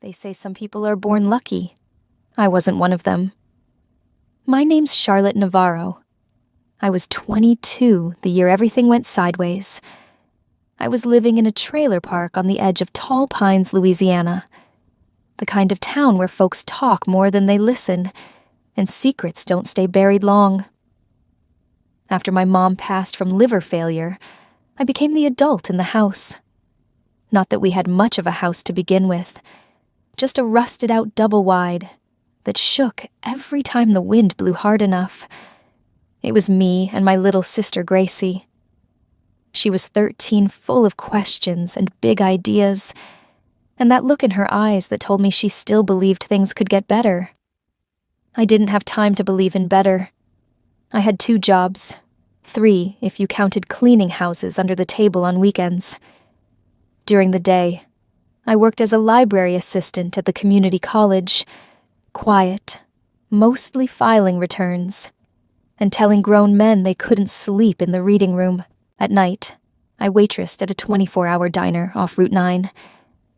They say some people are born lucky. I wasn't one of them. My name's Charlotte Navarro. I was 22 the year everything went sideways. I was living in a trailer park on the edge of Tall Pines, Louisiana. The kind of town where folks talk more than they listen, and secrets don't stay buried long. After my mom passed from liver failure, I became the adult in the house. Not that we had much of a house to begin with, just a rusted-out double-wide that shook every time the wind blew hard enough. It was me and my little sister Gracie. She was 13, full of questions and big ideas, and that look in her eyes that told me she still believed things could get better. I didn't have time to believe in better. I had 2 jobs, 3 if you counted cleaning houses under the table on weekends. During the day, I worked as a library assistant at the community college, quiet, mostly filing returns, and telling grown men they couldn't sleep in the reading room. At night, I waitressed at a 24-hour diner off Route 9.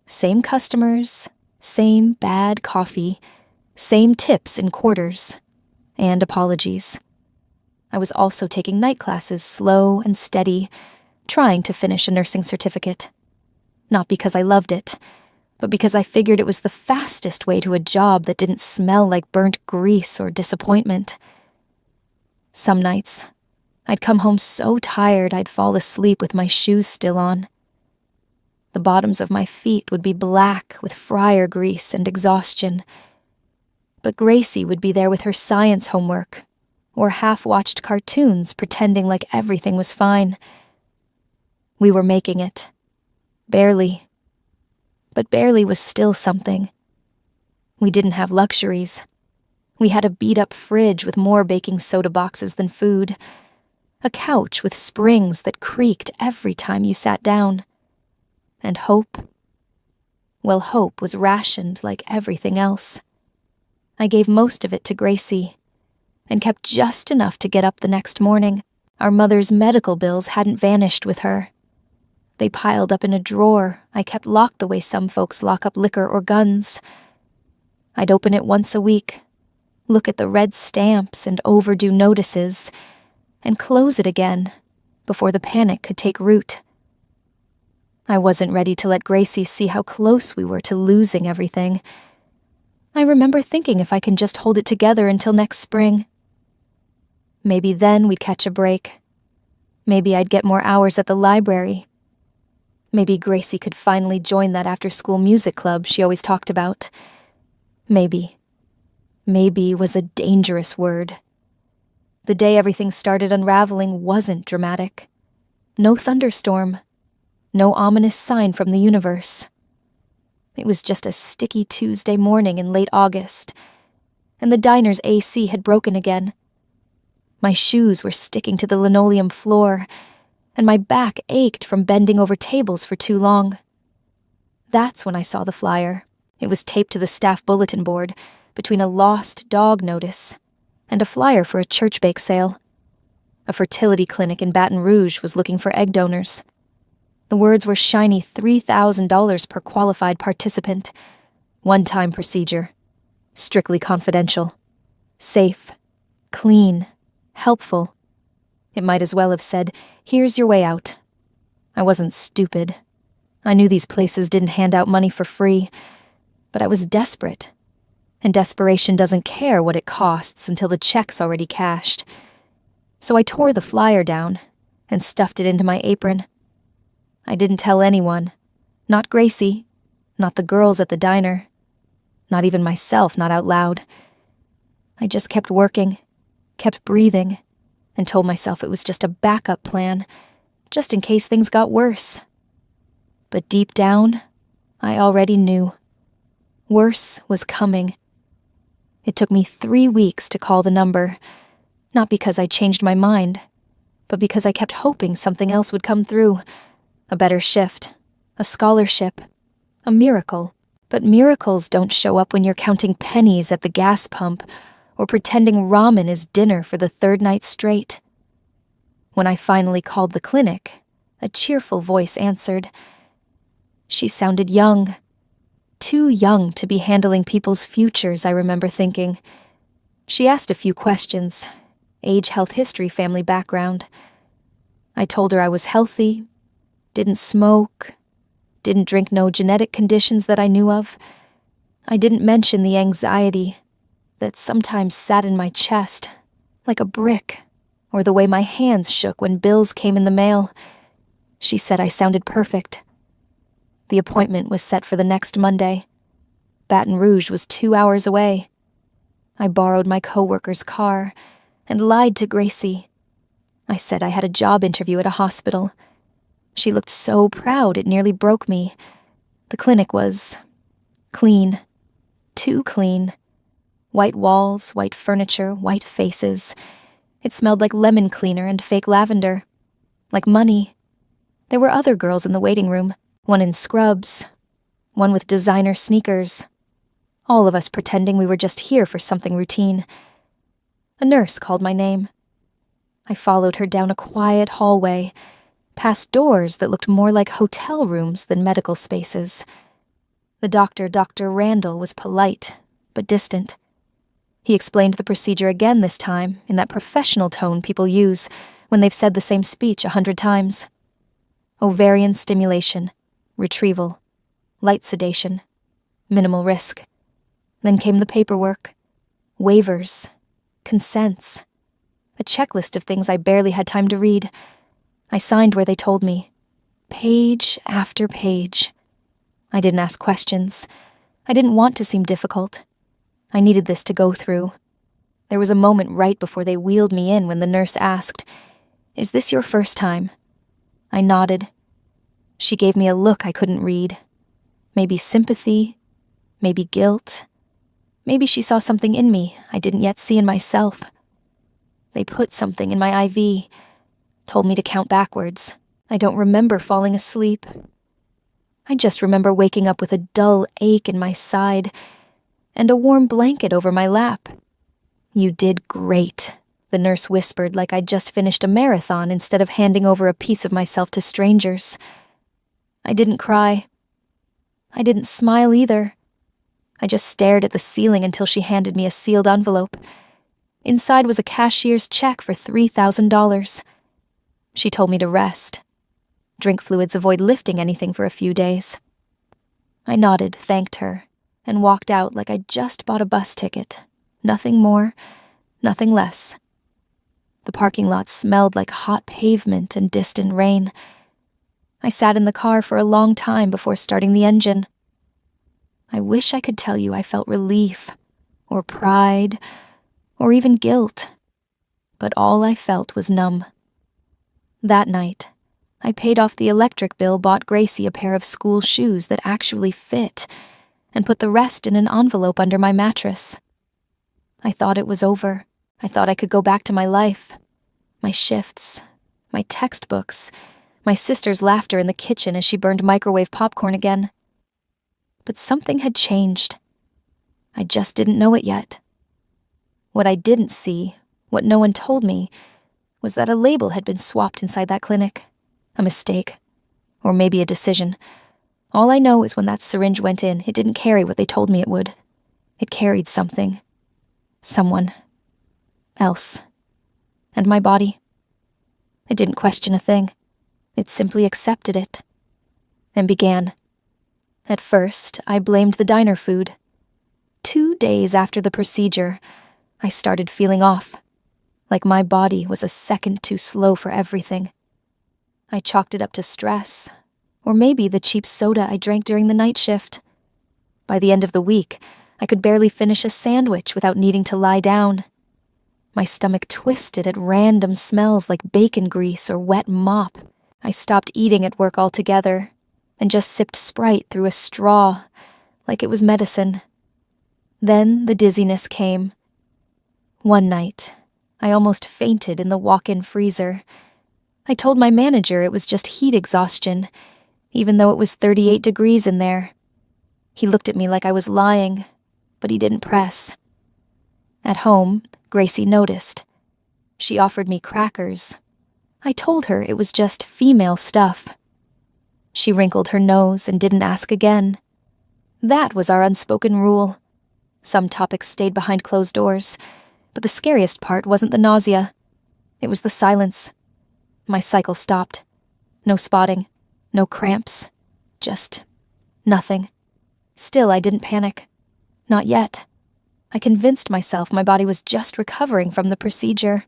Same customers, same bad coffee, same tips in quarters, and apologies. I was also taking night classes slow and steady, trying to finish a nursing certificate. Not because I loved it, but because I figured it was the fastest way to a job that didn't smell like burnt grease or disappointment. Some nights, I'd come home so tired I'd fall asleep with my shoes still on. The bottoms of my feet would be black with fryer grease and exhaustion. But Gracie would be there with her science homework, or half-watched cartoons pretending like everything was fine. We were making it. Barely. But barely was still something. We didn't have luxuries. We had a beat-up fridge with more baking soda boxes than food, a couch with springs that creaked every time you sat down. And hope? Well, hope was rationed like everything else. I gave most of it to Gracie, and kept just enough to get up the next morning. Our mother's medical bills hadn't vanished with her. They piled up in a drawer I kept locked the way some folks lock up liquor or guns. I'd open it once a week, look at the red stamps and overdue notices, and close it again before the panic could take root. I wasn't ready to let Gracie see how close we were to losing everything. I remember thinking if I can just hold it together until next spring. Maybe then we'd catch a break. Maybe I'd get more hours at the library. Maybe Gracie could finally join that after-school music club she always talked about. Maybe. Maybe was a dangerous word. The day everything started unraveling wasn't dramatic. No thunderstorm. No ominous sign from the universe. It was just a sticky Tuesday morning in late August, and the diner's AC had broken again. My shoes were sticking to the linoleum floor, and my back ached from bending over tables for too long. That's when I saw the flyer. It was taped to the staff bulletin board between a lost dog notice and a flyer for a church bake sale. A fertility clinic in Baton Rouge was looking for egg donors. The words were shiny $3,000 per qualified participant. One-time procedure. Strictly confidential. Safe. Clean. Helpful. It might as well have said, "Here's your way out." I wasn't stupid. I knew these places didn't hand out money for free, but I was desperate. And desperation doesn't care what it costs until the check's already cashed. So I tore the flyer down and stuffed it into my apron. I didn't tell anyone. Not Gracie. Not the girls at the diner. Not even myself, not out loud. I just kept working, kept breathing, and told myself it was just a backup plan, just in case things got worse. But deep down, I already knew. Worse was coming. It took me 3 weeks to call the number, not because I changed my mind, but because I kept hoping something else would come through. A better shift, a scholarship, a miracle. But miracles don't show up when you're counting pennies at the gas pump or pretending ramen is dinner for the 3rd night straight. When I finally called the clinic, a cheerful voice answered. She sounded young. too young to be handling people's futures, I remember thinking. She asked a few questions: age, health history, family background. I told her I was healthy, didn't smoke, didn't drink, no genetic conditions that I knew of. I didn't mention the anxiety that sometimes sat in my chest, like a brick, or the way my hands shook when bills came in the mail. She said I sounded perfect. The appointment was set for the next Monday. Baton Rouge was 2 hours away. I borrowed my coworker's car and lied to Gracie. I said I had a job interview at a hospital. She looked so proud it nearly broke me. The clinic was clean. Too clean. White walls, white furniture, white faces. It smelled like lemon cleaner and fake lavender. Like money. There were other girls in the waiting room, one in scrubs, one with designer sneakers. All of us pretending we were just here for something routine. A nurse called my name. I followed her down a quiet hallway, past doors that looked more like hotel rooms than medical spaces. The doctor, Dr. Randall, was polite, but distant. He explained the procedure again this time, in that professional tone people use when they've said the same speech 100 times. Ovarian stimulation, retrieval, light sedation, minimal risk. Then came the paperwork, waivers, consents, a checklist of things I barely had time to read. I signed where they told me, page after page. I didn't ask questions. I didn't want to seem difficult. I needed this to go through. There was a moment right before they wheeled me in when the nurse asked, "Is this your first time?" I nodded. She gave me a look I couldn't read. Maybe sympathy, maybe guilt. Maybe she saw something in me I didn't yet see in myself. They put something in my IV, told me to count backwards. I don't remember falling asleep. I just remember waking up with a dull ache in my side and a warm blanket over my lap. "You did great," the nurse whispered like I'd just finished a marathon instead of handing over a piece of myself to strangers. I didn't cry. I didn't smile either. I just stared at the ceiling until she handed me a sealed envelope. Inside was a cashier's check for $3,000. She told me to rest. Drink fluids avoid lifting anything for a few days. I nodded, thanked her, and walked out like I'd just bought a bus ticket. Nothing more, nothing less. The parking lot smelled like hot pavement and distant rain. I sat in the car for a long time before starting the engine. I wish I could tell you I felt relief, or pride, or even guilt, but all I felt was numb. That night, I paid off the electric bill, bought Gracie a pair of school shoes that actually fit, and put the rest in an envelope under my mattress. I thought it was over. I thought I could go back to my life. My shifts, my textbooks, my sister's laughter in the kitchen as she burned microwave popcorn again. But something had changed. I just didn't know it yet. What I didn't see, what no one told me, was that a label had been swapped inside that clinic. A mistake. Or maybe a decision. All I know is when that syringe went in, it didn't carry what they told me it would. It carried something. Someone. Else. And my body. It didn't question a thing. It simply accepted it. And began. At first, I blamed the diner food. 2 days after the procedure, I started feeling off. Like my body was a second too slow for everything. I chalked it up to stress, or maybe the cheap soda I drank during the night shift. By the end of the week, I could barely finish a sandwich without needing to lie down. My stomach twisted at random smells like bacon grease or wet mop. I stopped eating at work altogether and just sipped Sprite through a straw, like it was medicine. Then the dizziness came. One night, I almost fainted in the walk-in freezer. I told my manager it was just heat exhaustion, even though it was 38 degrees in there. He looked at me like I was lying, but he didn't press. At home, Gracie noticed. She offered me crackers. I told her it was just female stuff. She wrinkled her nose and didn't ask again. That was our unspoken rule. Some topics stayed behind closed doors, but the scariest part wasn't the nausea. It was the silence. My cycle stopped. No spotting, no cramps, just nothing. Still, I didn't panic. Not yet. I convinced myself my body was just recovering from the procedure.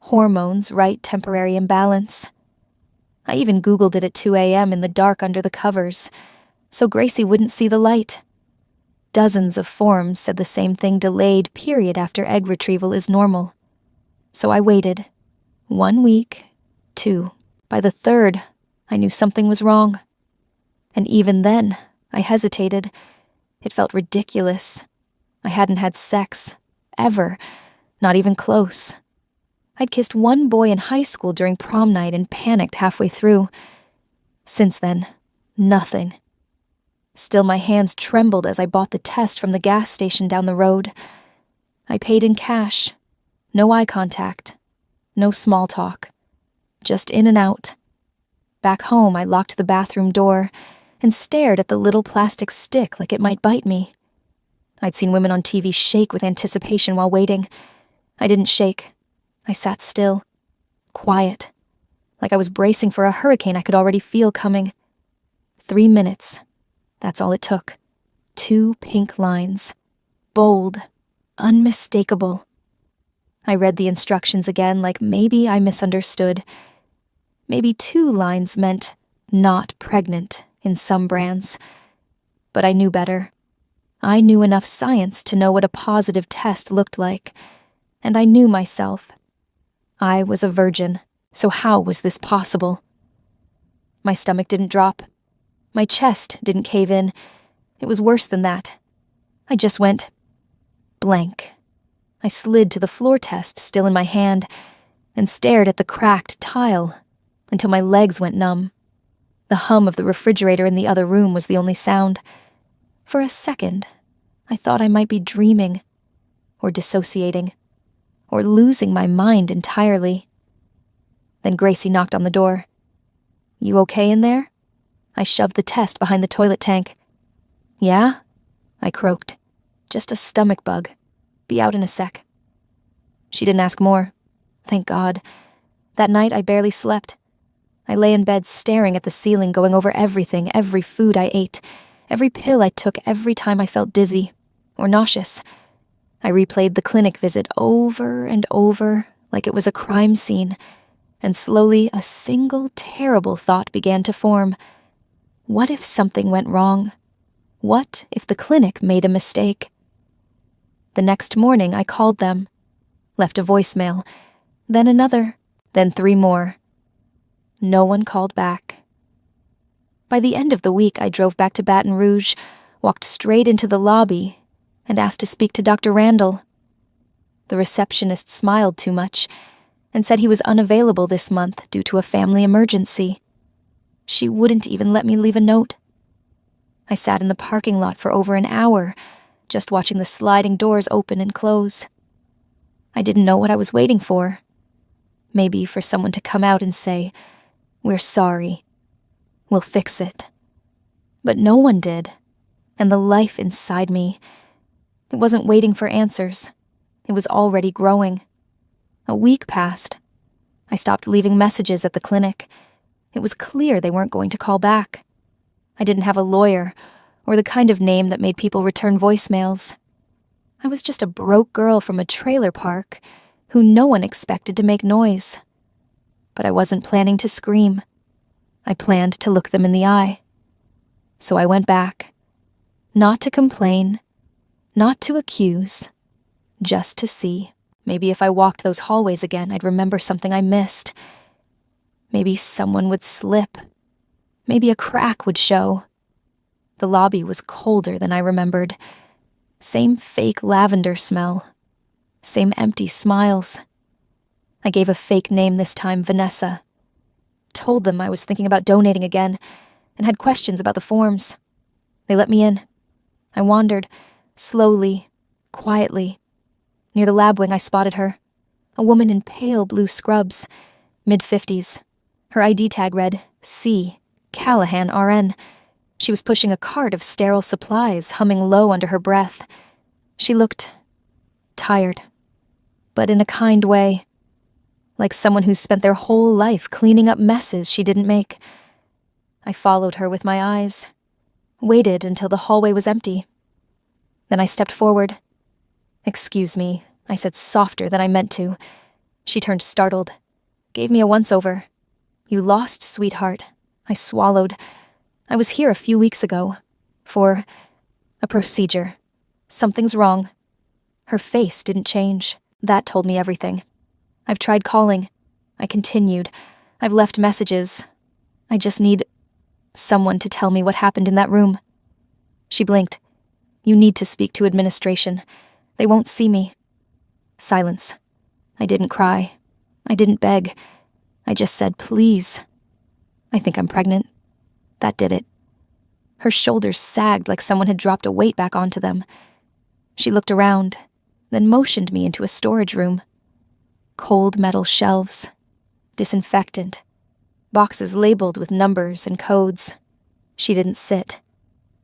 Hormones, right temporary imbalance. I even Googled it at 2 a.m. in the dark under the covers, so Gracie wouldn't see the light. Dozens of forums said the same thing: delayed period after egg retrieval is normal. So I waited. 1 week, 2. By the 3rd, I knew something was wrong. And even then, I hesitated. It felt ridiculous. I hadn't had sex, ever, not even close. I'd kissed one boy in high school during prom night and panicked halfway through. Since then, nothing. Still, my hands trembled as I bought the test from the gas station down the road. I paid in cash. No eye contact. No small talk. Just in and out. Back home, I locked the bathroom door and stared at the little plastic stick like it might bite me. I'd seen women on TV shake with anticipation while waiting. I didn't shake. I sat still, quiet, like I was bracing for a hurricane I could already feel coming. 3 minutes. That's all it took. 2 pink lines. Bold. Unmistakable. I read the instructions again, like maybe I misunderstood. Maybe 2 lines meant not pregnant in some brands. But I knew better. I knew enough science to know what a positive test looked like. And I knew myself. I was a virgin, so how was this possible? My stomach didn't drop. My chest didn't cave in. It was worse than that. I just went blank. I slid to the floor test still in my hand and stared at the cracked tile until my legs went numb. The hum of the refrigerator in the other room was the only sound. For a second, I thought I might be dreaming, or dissociating, or losing my mind entirely. Then Gracie knocked on the door. "You okay in there?" I shoved the test behind the toilet tank. "Yeah?" I croaked. "Just a stomach bug. Be out in a sec." She didn't ask more. Thank God. That night I barely slept. I lay in bed staring at the ceiling, going over everything, every food I ate, every pill I took every time I felt dizzy or nauseous. I replayed the clinic visit over and over like it was a crime scene, and slowly a single terrible thought began to form. What if something went wrong? What if the clinic made a mistake? The next morning I called them, left a voicemail, then another, then 3 more. No one called back. By the end of the week, I drove back to Baton Rouge, walked straight into the lobby, and asked to speak to Dr. Randall. The receptionist smiled too much and said he was unavailable this month due to a family emergency. She wouldn't even let me leave a note. I sat in the parking lot for over an hour, just watching the sliding doors open and close. I didn't know what I was waiting for. Maybe for someone to come out and say, "We're sorry. We'll fix it." But no one did, and the life inside me, it wasn't waiting for answers. It was already growing. A week passed. I stopped leaving messages at the clinic. It was clear they weren't going to call back. I didn't have a lawyer, or the kind of name that made people return voicemails. I was just a broke girl from a trailer park who no one expected to make noise. But I wasn't planning to scream. I planned to look them in the eye. So I went back. Not to complain, not to accuse, just to see. Maybe if I walked those hallways again, I'd remember something I missed. Maybe someone would slip. Maybe a crack would show. The lobby was colder than I remembered. Same fake lavender smell. Same empty smiles. I gave a fake name this time, Vanessa. Told them I was thinking about donating again and had questions about the forms. They let me in. I wandered, slowly, quietly. Near the lab wing I spotted her. A woman in pale blue scrubs, mid-50s. Her ID tag read, C. Callahan, RN. She was pushing a cart of sterile supplies, humming low under her breath. She looked tired, but in a kind way, like someone who spent their whole life cleaning up messes she didn't make. I followed her with my eyes, waited until the hallway was empty. Then I stepped forward. "Excuse me," I said softer than I meant to. She turned startled, gave me a once-over. "You lost, sweetheart." I swallowed. "I was here a few weeks ago. For a procedure. Something's wrong." Her face didn't change. That told me everything. "I've tried calling." I continued. "I've left messages. I just need someone to tell me what happened in that room." She blinked. "You need to speak to administration. They won't see me." Silence. I didn't cry. I didn't beg. I just said, "Please. I think I'm pregnant." That did it. Her shoulders sagged like someone had dropped a weight back onto them. She looked around, then motioned me into a storage room. Cold metal shelves, disinfectant, boxes labeled with numbers and codes. She didn't sit.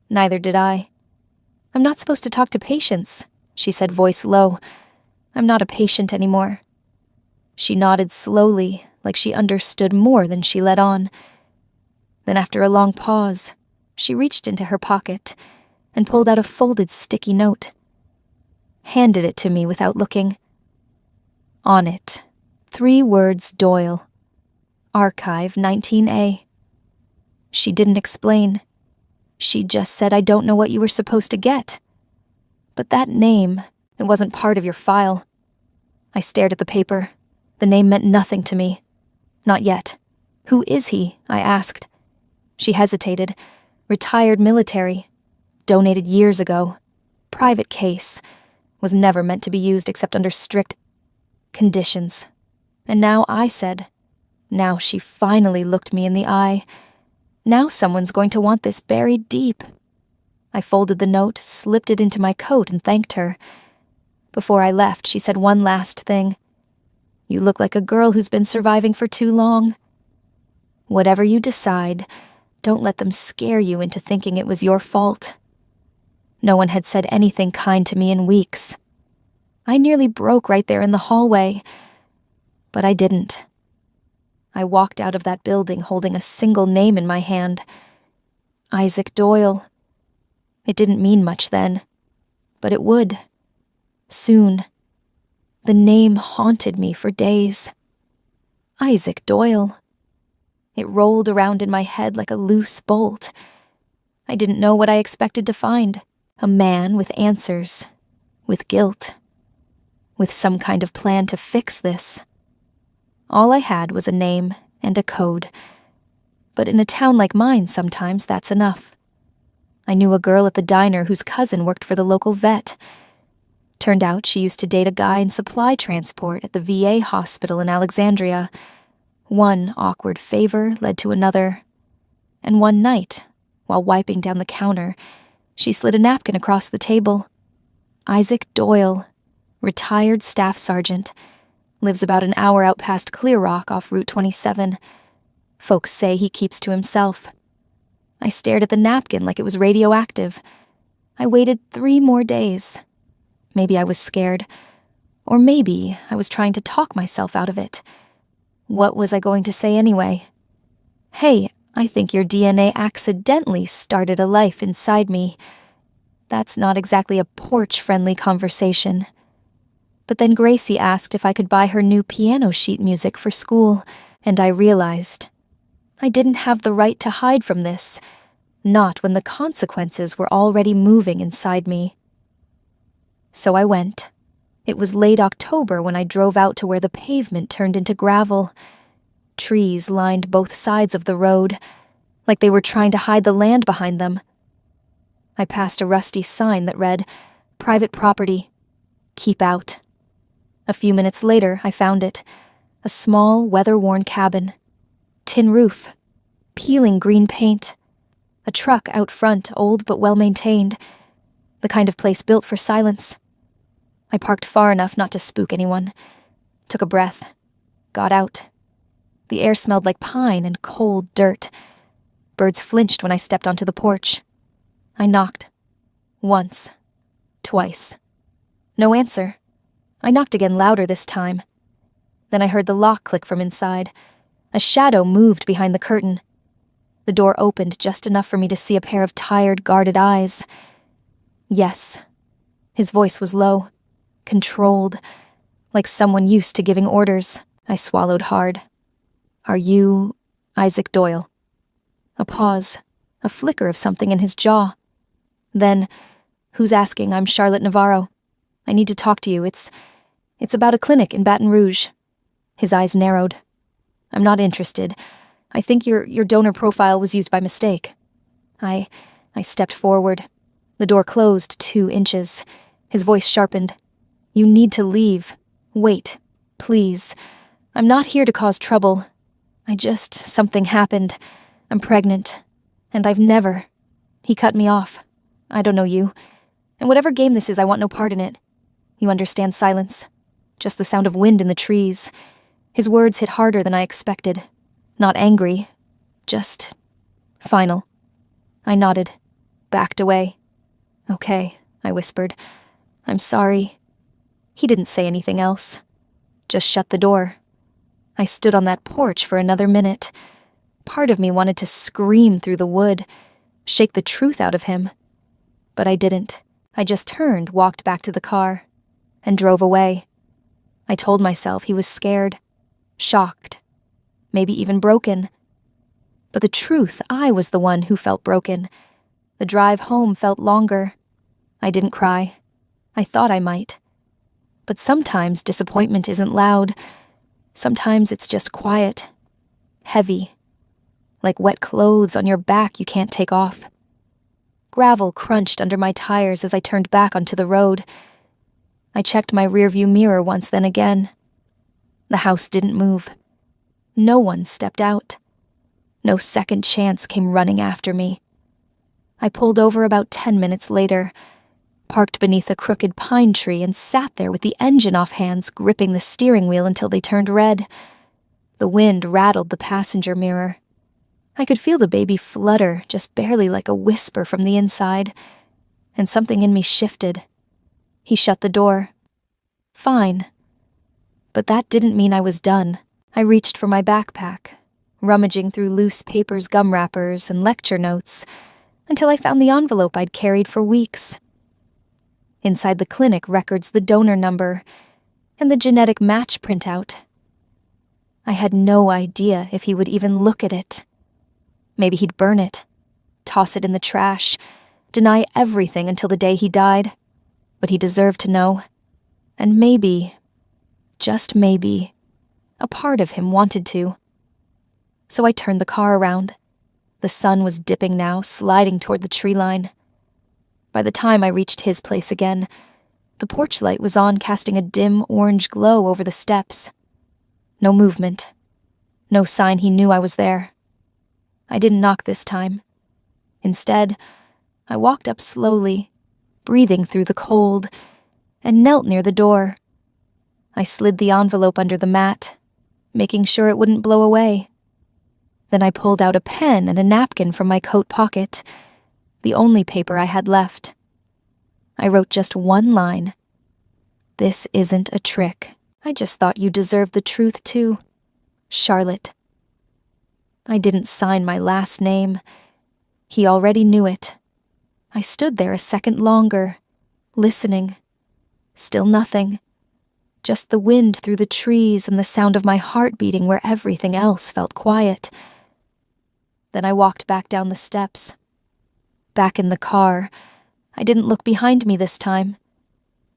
Neither did I. "I'm not supposed to talk to patients," she said, voice low. "I'm not a patient anymore." She nodded slowly, like she understood more than she let on. Then after a long pause, she reached into her pocket and pulled out a folded sticky note. Handed it to me without looking. On it, 3 words Doyle. Archive 19A. She didn't explain. She just said, "I don't know what you were supposed to get." But that name, it wasn't part of your file. I stared at the paper. The name meant nothing to me. Not yet. "Who is he?" I asked. She hesitated. "Retired military. Donated years ago. Private case. Was never meant to be used except under strict conditions." And now I said, now she finally looked me in the eye. Now someone's going to want this buried deep. I folded the note, slipped it into my coat, and thanked her. Before I left, she said one last thing. "You look like a girl who's been surviving for too long. Whatever you decide, don't let them scare you into thinking it was your fault." No one had said anything kind to me in weeks. I nearly broke right there in the hallway, but I didn't. I walked out of that building holding a single name in my hand. Isaac Doyle. It didn't mean much then, but it would. Soon. The name haunted me for days. Isaac Doyle. It rolled around in my head like a loose bolt. I didn't know what I expected to find. A man with answers. With guilt. With some kind of plan to fix this. All I had was a name and a code. But in a town like mine, sometimes that's enough. I knew a girl at the diner whose cousin worked for the local vet. Turned out she used to date a guy in supply transport at the VA hospital in Alexandria. One awkward favor led to another. And one night, while wiping down the counter, she slid a napkin across the table. Isaac Doyle, retired staff sergeant, lives about an hour out past Clear Rock off Route 27. Folks say he keeps to himself. I stared at the napkin like it was radioactive. I waited 3 more days. Maybe I was scared. Or maybe I was trying to talk myself out of it. What was I going to say anyway? "Hey, I think your DNA accidentally started a life inside me." That's not exactly a porch-friendly conversation. But then Gracie asked if I could buy her new piano sheet music for school, and I realized I didn't have the right to hide from this, not when the consequences were already moving inside me. So I went. It was late October when I drove out to where the pavement turned into gravel. Trees lined both sides of the road, like they were trying to hide the land behind them. I passed a rusty sign that read, "Private property. Keep out." A few minutes later, I found it. A small, weather-worn cabin. Tin roof. Peeling green paint. A truck out front, old but well-maintained. The kind of place built for silence. I parked far enough not to spook anyone. Took a breath. Got out. The air smelled like pine and cold dirt. Birds flinched when I stepped onto the porch. I knocked. Once. Twice. No answer. I knocked again, louder this time. Then I heard the lock click from inside. A shadow moved behind the curtain. The door opened just enough for me to see a pair of tired, guarded eyes. Yes. His voice was low, controlled, like someone used to giving orders. I swallowed hard. Are you Isaac Doyle? A pause, a flicker of something in his jaw. Then, who's asking? I'm Charlotte Navarro. I need to talk to you. It's about a clinic in Baton Rouge. His eyes narrowed. I'm not interested. I think your donor profile was used by mistake. I stepped forward. The door closed 2 inches. His voice sharpened. You need to leave. Wait, please. I'm not here to cause trouble. Something happened. I'm pregnant. And I've never. He cut me off. I don't know you. And whatever game this is, I want no part in it. You understand silence. Just the sound of wind in the trees. His words hit harder than I expected. Not angry. Just final. I nodded. Backed away. Okay, I whispered. I'm sorry. He didn't say anything else. Just shut the door. I stood on that porch for another minute. Part of me wanted to scream through the wood, shake the truth out of him. But I didn't. I just turned, walked back to the car, and drove away. I told myself he was scared, shocked, maybe even broken. But the truth, I was the one who felt broken. The drive home felt longer. I didn't cry. I thought I might. But sometimes disappointment isn't loud. Sometimes it's just quiet, heavy, like wet clothes on your back you can't take off. Gravel crunched under my tires as I turned back onto the road. I checked my rearview mirror once, then again. The house didn't move. No one stepped out. No second chance came running after me. I pulled over about 10 minutes later, parked beneath a crooked pine tree, and sat there with the engine off hands gripping the steering wheel until they turned red. The wind rattled the passenger mirror. I could feel the baby flutter, just barely, like a whisper from the inside, and something in me shifted. He shut the door. Fine. But that didn't mean I was done. I reached for my backpack, rummaging through loose papers, gum wrappers, and lecture notes, until I found the envelope I'd carried for weeks. Inside the clinic records the donor number and the genetic match printout. I had no idea if he would even look at it. Maybe he'd burn it, toss it in the trash, deny everything until the day he died. But he deserved to know. And maybe, just maybe, a part of him wanted to. So I turned the car around. The sun was dipping now, sliding toward the tree line. By the time I reached his place again, the porch light was on, casting a dim orange glow over the steps. No movement. No sign he knew I was there. I didn't knock this time. Instead, I walked up slowly, breathing through the cold, and knelt near the door. I slid the envelope under the mat, making sure it wouldn't blow away. Then I pulled out a pen and a napkin from my coat pocket, the only paper I had left. I wrote just one line. This isn't a trick. I just thought you deserved the truth too. Charlotte. I didn't sign my last name. He already knew it. I stood there a second longer, listening. Still nothing. Just the wind through the trees and the sound of my heart beating where everything else felt quiet. Then I walked back down the steps. Back in the car. I didn't look behind me this time.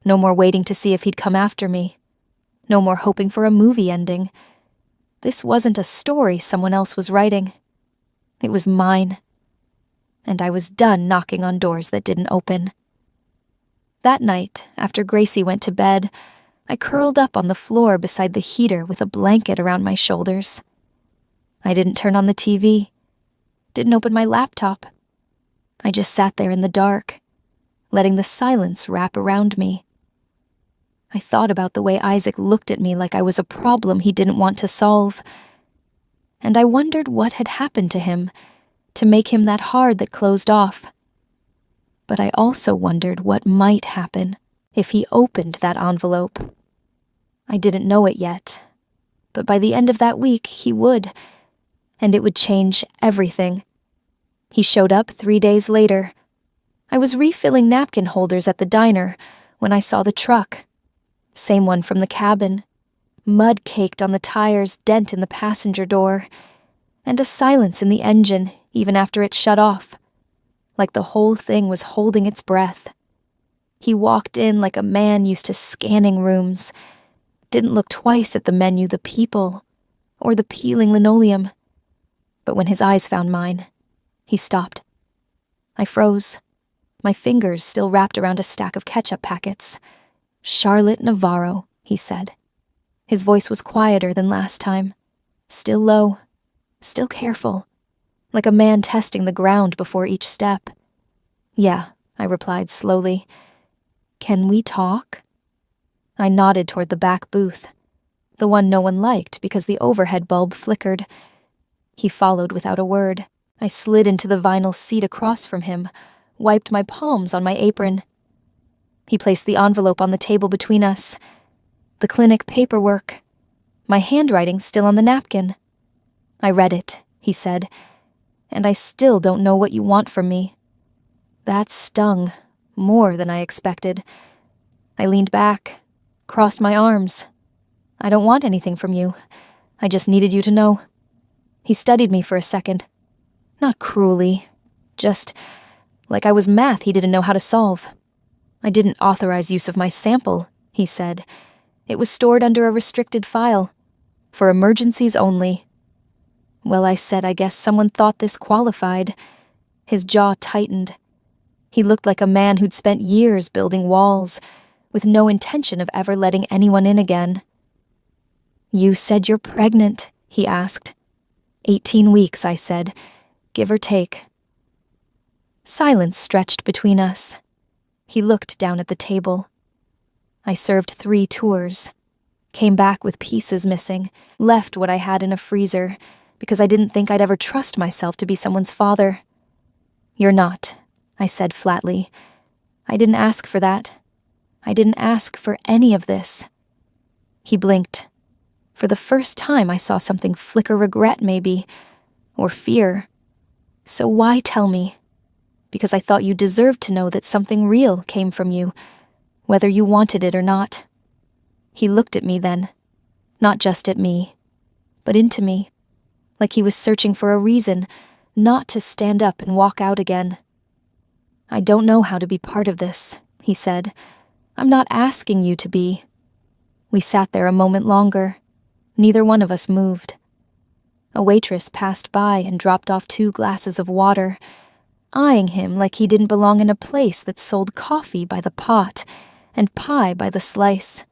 No more waiting to see if he'd come after me. No more hoping for a movie ending. This wasn't a story someone else was writing. It was mine. And I was done knocking on doors that didn't open. That night, after Gracie went to bed, I curled up on the floor beside the heater with a blanket around my shoulders. I didn't turn on the TV. Didn't open my laptop. I just sat there in the dark, letting the silence wrap around me. I thought about the way Isaac looked at me like I was a problem he didn't want to solve. And I wondered what had happened to him, to make him that heart that closed off. But I also wondered what might happen if he opened that envelope. I didn't know it yet, but by the end of that week he would, and it would change everything. He showed up 3 days later. I was refilling napkin holders at the diner when I saw the truck. Same one from the cabin. Mud caked on the tires, dent in the passenger door, and a silence in the engine even after it shut off, like the whole thing was holding its breath. He walked in like a man used to scanning rooms, didn't look twice at the menu, the people, or the peeling linoleum. But when his eyes found mine, he stopped. I froze, my fingers still wrapped around a stack of ketchup packets. "Charlotte Navarro," he said. His voice was quieter than last time, still low, still careful, like a man testing the ground before each step. "Yeah," I replied slowly. "Can we talk?" I nodded toward the back booth, the one no one liked because the overhead bulb flickered. He followed without a word. I slid into the vinyl seat across from him, wiped my palms on my apron. He placed the envelope on the table between us. The clinic paperwork. My handwriting still on the napkin. "I read it," he said, "and I still don't know what you want from me." That stung, more than I expected. I leaned back, crossed my arms. "I don't want anything from you. I just needed you to know." He studied me for a second. Not cruelly, just like I was math he didn't know how to solve. "I didn't authorize use of my sample," he said. "It was stored under a restricted file, for emergencies only." Well, I said, I guess someone thought this qualified. His jaw tightened. He looked like a man who'd spent years building walls, with no intention of ever letting anyone in again. "You said you're pregnant," he asked. 18 weeks, I said, give or take. Silence stretched between us. He looked down at the table. I served 3 tours. Came back with pieces missing, left what I had in a freezer, because I didn't think I'd ever trust myself to be someone's father. "You're not," I said flatly. "I didn't ask for that. I didn't ask for any of this." He blinked. For the first time I saw something flicker regret, maybe, or fear. "So why tell me?" "Because I thought you deserved to know that something real came from you, whether you wanted it or not." He looked at me then, not just at me, but into me, like he was searching for a reason not to stand up and walk out again. "I don't know how to be part of this," he said. "I'm not asking you to be." We sat there a moment longer. Neither one of us moved. A waitress passed by and dropped off 2 glasses of water, eyeing him like he didn't belong in a place that sold coffee by the pot and pie by the slice.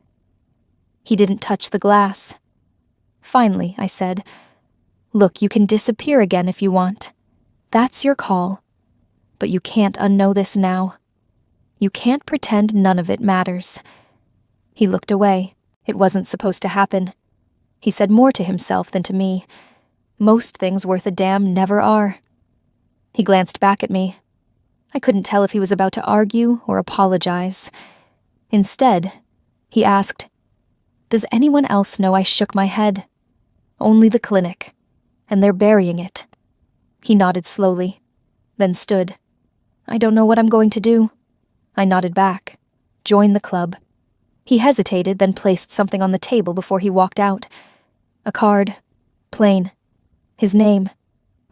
He didn't touch the glass. Finally, I said, "Look, you can disappear again if you want. That's your call. But you can't unknow this now. You can't pretend none of it matters." He looked away. It wasn't supposed to happen. He said more to himself than to me. Most things worth a damn never are. He glanced back at me. I couldn't tell if he was about to argue or apologize. Instead, he asked, "Does anyone else know I shook my head?" "Only the clinic, and they're burying it." He nodded slowly, then stood. "I don't know what I'm going to do." I nodded back. "Join the club." He hesitated, then placed something on the table before he walked out. A card, plain. His name,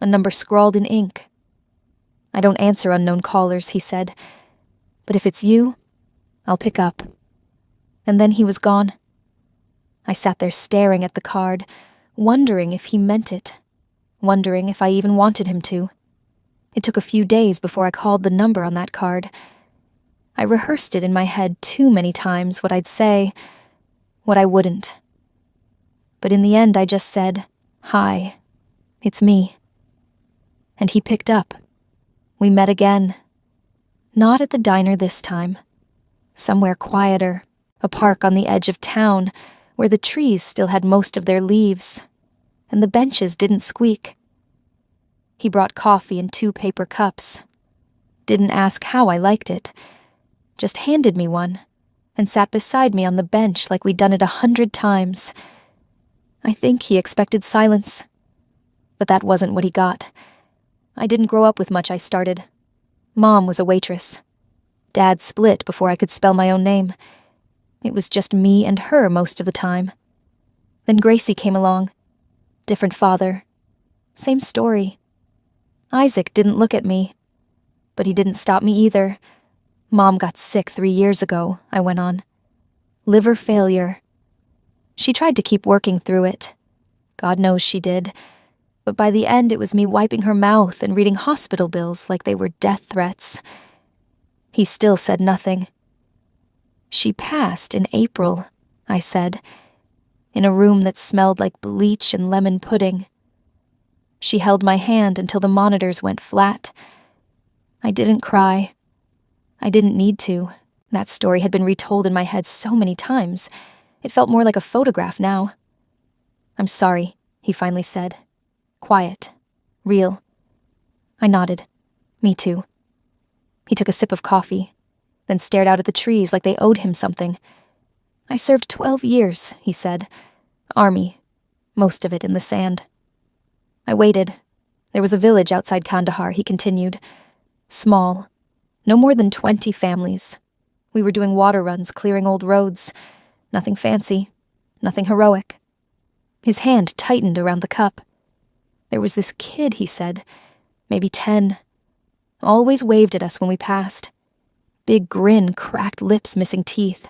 a number scrawled in ink. "I don't answer unknown callers," he said. "But if it's you, I'll pick up." And then he was gone. I sat there staring at the card, wondering if he meant it, wondering if I even wanted him to. It took a few days before I called the number on that card. I rehearsed it in my head too many times, what I'd say, what I wouldn't. But in the end I just said, "Hi, it's me." And he picked up. We met again. Not at the diner this time. Somewhere quieter, a park on the edge of town, where the trees still had most of their leaves, and the benches didn't squeak. He brought coffee in 2 paper cups. Didn't ask how I liked it. Just handed me one and sat beside me on the bench like we'd done it 100 times. I think he expected silence. But that wasn't what he got. I didn't grow up with much, I started. Mom was a waitress. Dad split before I could spell my own name. It was just me and her most of the time. Then Gracie came along. Different father. Same story. Isaac didn't look at me. But he didn't stop me either. Mom got sick 3 years ago, I went on. Liver failure. She tried to keep working through it. God knows she did. But by the end, it was me wiping her mouth and reading hospital bills like they were death threats. He still said nothing. She passed in April, I said, in a room that smelled like bleach and lemon pudding. She held my hand until the monitors went flat. I didn't cry. I didn't need to. That story had been retold in my head so many times. It felt more like a photograph now. I'm sorry, he finally said. Quiet. Real. I nodded. Me too. He took a sip of coffee, then stared out at the trees like they owed him something. I served 12 years, he said. Army. Most of it in the sand. I waited. There was a village outside Kandahar, he continued. Small. No more than 20 families. We were doing water runs, clearing old roads. Nothing fancy. Nothing heroic. His hand tightened around the cup. There was this kid, he said. Maybe 10. Always waved at us when we passed. Big grin, cracked lips, missing teeth.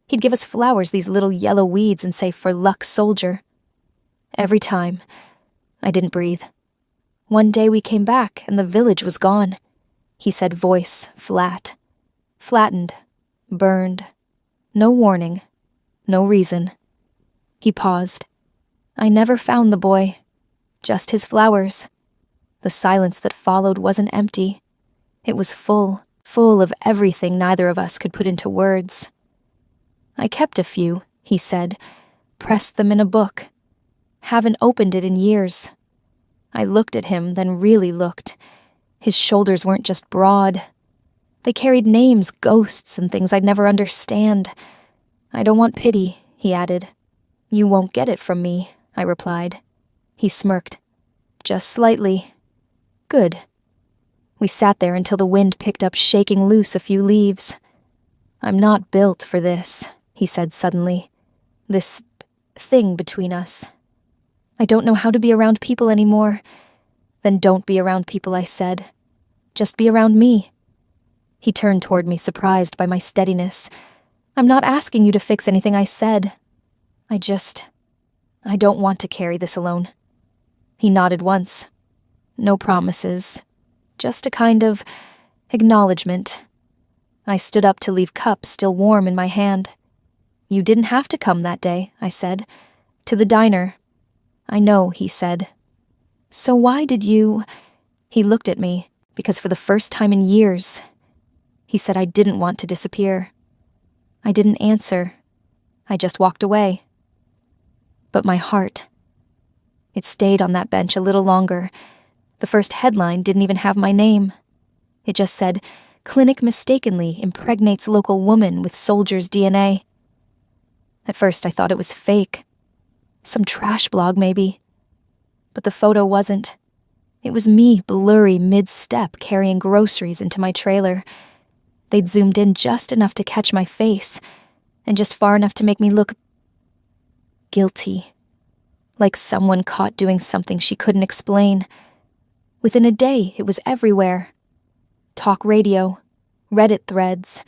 He'd give us flowers, these little yellow weeds, and say, "For luck, soldier." Every time. I didn't breathe. One day we came back, and the village was gone. He said, voice flat. Flattened. Burned. No warning. No reason. He paused. I never found the boy. Just his flowers. The silence that followed wasn't empty. It was full of everything neither of us could put into words. I kept a few, he said, pressed them in a book. Haven't opened it in years. I looked at him, then really looked. His shoulders weren't just broad. They carried names, ghosts, and things I'd never understand. I don't want pity, he added. You won't get it from me, I replied. He smirked. Just slightly. Good. We sat there until the wind picked up, shaking loose a few leaves. I'm not built for this, he said suddenly. This thing between us. I don't know how to be around people anymore. Then don't be around people, I said. Just be around me. He turned toward me, surprised by my steadiness. I'm not asking you to fix anything, I said. I don't want to carry this alone. He nodded once. No promises. Just a kind of acknowledgement. I stood up to leave cup still warm in my hand. You didn't have to come that day, I said. To the diner. I know, he said. So why did you... He looked at me, because for the first time in years, he said I didn't want to disappear. I didn't answer. I just walked away. But my heart... It stayed on that bench a little longer. The first headline didn't even have my name. It just said, Clinic mistakenly impregnates local woman with soldier's DNA. At first I thought it was fake. Some trash blog, maybe. But the photo wasn't. It was me, blurry, mid-step, carrying groceries into my trailer. They'd zoomed in just enough to catch my face, and just far enough to make me look guilty. Like someone caught doing something she couldn't explain. Within a day, it was everywhere. Talk radio, Reddit threads,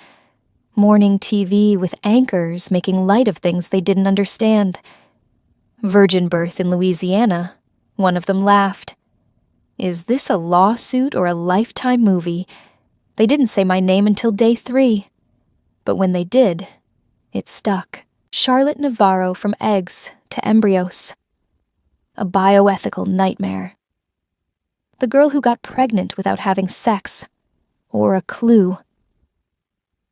morning TV with anchors making light of things they didn't understand. Virgin birth in Louisiana. One of them laughed. Is this a lawsuit or a Lifetime movie? They didn't say my name until day 3. But when they did, it stuck. Charlotte Navarro from eggs to embryos. A bioethical nightmare. The girl who got pregnant without having sex. Or a clue.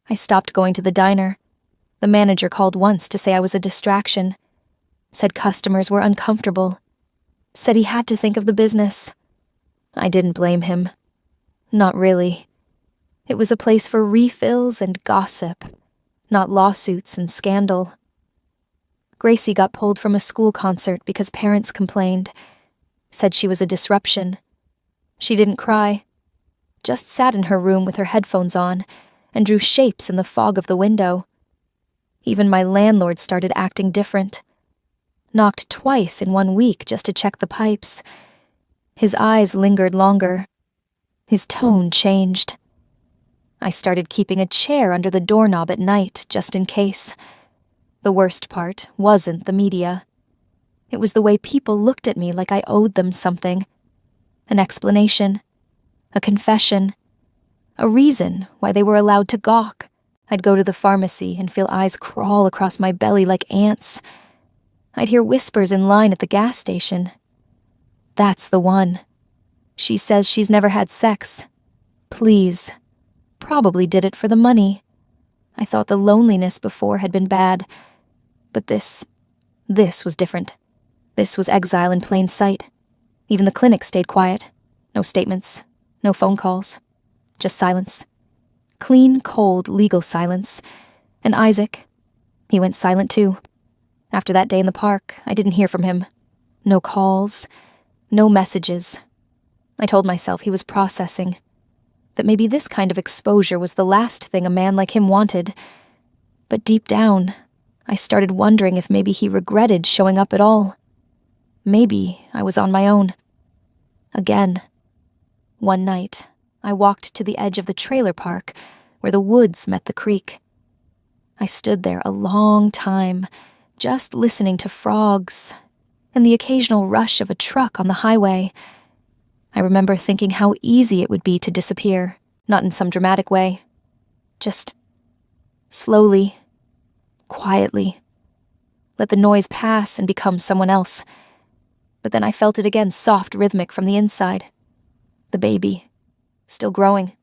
I stopped going to the diner. The manager called once to say I was a distraction. Said customers were uncomfortable. Said he had to think of the business. I didn't blame him. Not really. It was a place for refills and gossip, not lawsuits and scandal. Gracie got pulled from a school concert because parents complained, said she was a disruption. She didn't cry, just sat in her room with her headphones on and drew shapes in the fog of the window. Even my landlord started acting different. Knocked twice in 1 week just to check the pipes. His eyes lingered longer. His tone changed. I started keeping a chair under the doorknob at night, just in case. The worst part wasn't the media. It was the way people looked at me like I owed them something. An explanation. A confession. A reason why they were allowed to gawk. I'd go to the pharmacy and feel eyes crawl across my belly like ants. I'd hear whispers in line at the gas station. That's the one. She says she's never had sex. Please. Probably did it for the money. I thought the loneliness before had been bad. But this was different. This was exile in plain sight. Even the clinic stayed quiet. No statements. No phone calls. Just silence. Clean, cold, legal silence. And Isaac, he went silent too. After that day in the park, I didn't hear from him. No calls. No messages. I told myself he was processing. That maybe this kind of exposure was the last thing a man like him wanted. But deep down, I started wondering if maybe he regretted showing up at all. Maybe I was on my own. Again. One night, I walked to the edge of the trailer park, where the woods met the creek. I stood there a long time, just listening to frogs and the occasional rush of a truck on the highway. I remember thinking how easy it would be to disappear, not in some dramatic way. Just slowly, quietly. Let the noise pass and become someone else. But then I felt it again, soft, rhythmic from the inside. The baby, still growing,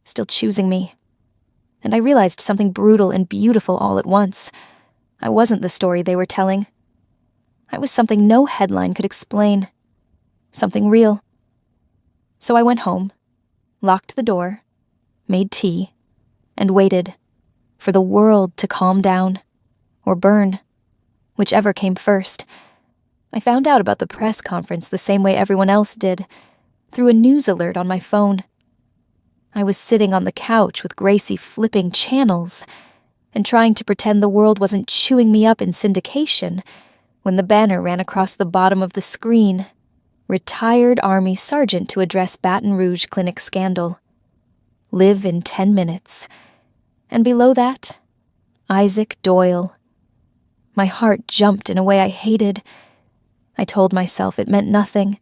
still choosing me. And I realized something brutal and beautiful all at once. I wasn't the story they were telling. I was something no headline could explain. Something real. So I went home, locked the door, made tea, and waited for the world to calm down or burn, whichever came first. I found out about the press conference the same way everyone else did, through a news alert on my phone. I was sitting on the couch with Gracie flipping channels and trying to pretend the world wasn't chewing me up in syndication when the banner ran across the bottom of the screen. Retired Army Sergeant to address Baton Rouge clinic scandal. Live in 10 minutes. And below that, Isaac Doyle. My heart jumped in a way I hated. I told myself it meant nothing.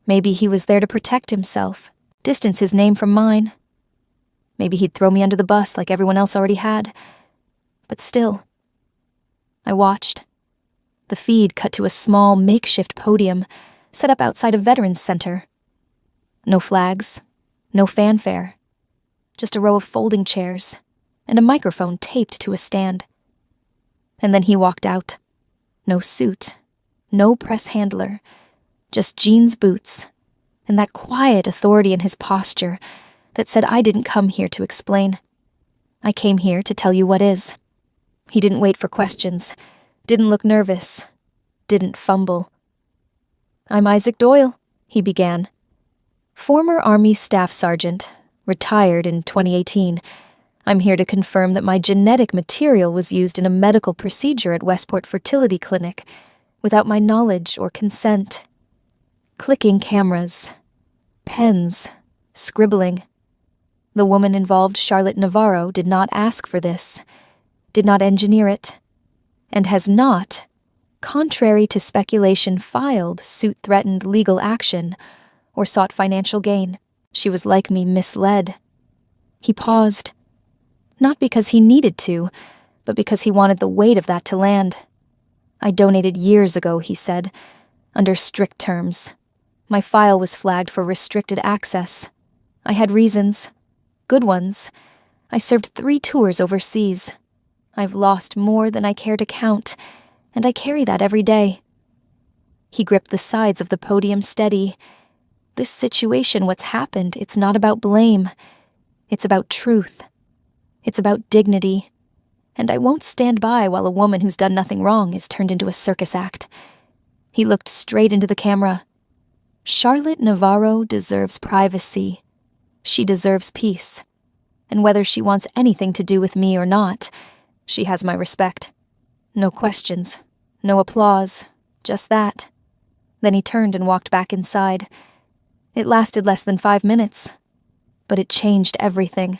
Maybe he was there to protect himself, distance his name from mine. Maybe he'd throw me under the bus like everyone else already had. But still. I watched. The feed cut to a small, makeshift podium set up outside a Veterans Center. No flags, no fanfare. Just a row of folding chairs and a microphone taped to a stand. And then he walked out. No suit, no press handler, just jeans boots, and that quiet authority in his posture that said I didn't come here to explain. I came here to tell you what is. He didn't wait for questions, didn't look nervous, didn't fumble. I'm Isaac Doyle, he began. Former Army Staff Sergeant, retired in 2018. I'm here to confirm that my genetic material was used in a medical procedure at Westport Fertility Clinic without my knowledge or consent. Clicking cameras, pens, scribbling. The woman involved, Charlotte Navarro, did not ask for this, did not engineer it, and has not, contrary to speculation, filed suit-threatened legal action or sought financial gain. She was like me, misled. He paused. Not because he needed to, but because he wanted the weight of that to land. I donated years ago, he said, under strict terms. My file was flagged for restricted access. I had reasons. Good ones. I served 3 tours overseas. I've lost more than I care to count, and I carry that every day. He gripped the sides of the podium steady. This situation, what's happened, it's not about blame. It's about truth. It's about dignity. And I won't stand by while a woman who's done nothing wrong is turned into a circus act. He looked straight into the camera. Charlotte Navarro deserves privacy. She deserves peace. And whether she wants anything to do with me or not, she has my respect. No questions. No applause. Just that. Then he turned and walked back inside. It lasted less than 5 minutes. But it changed everything.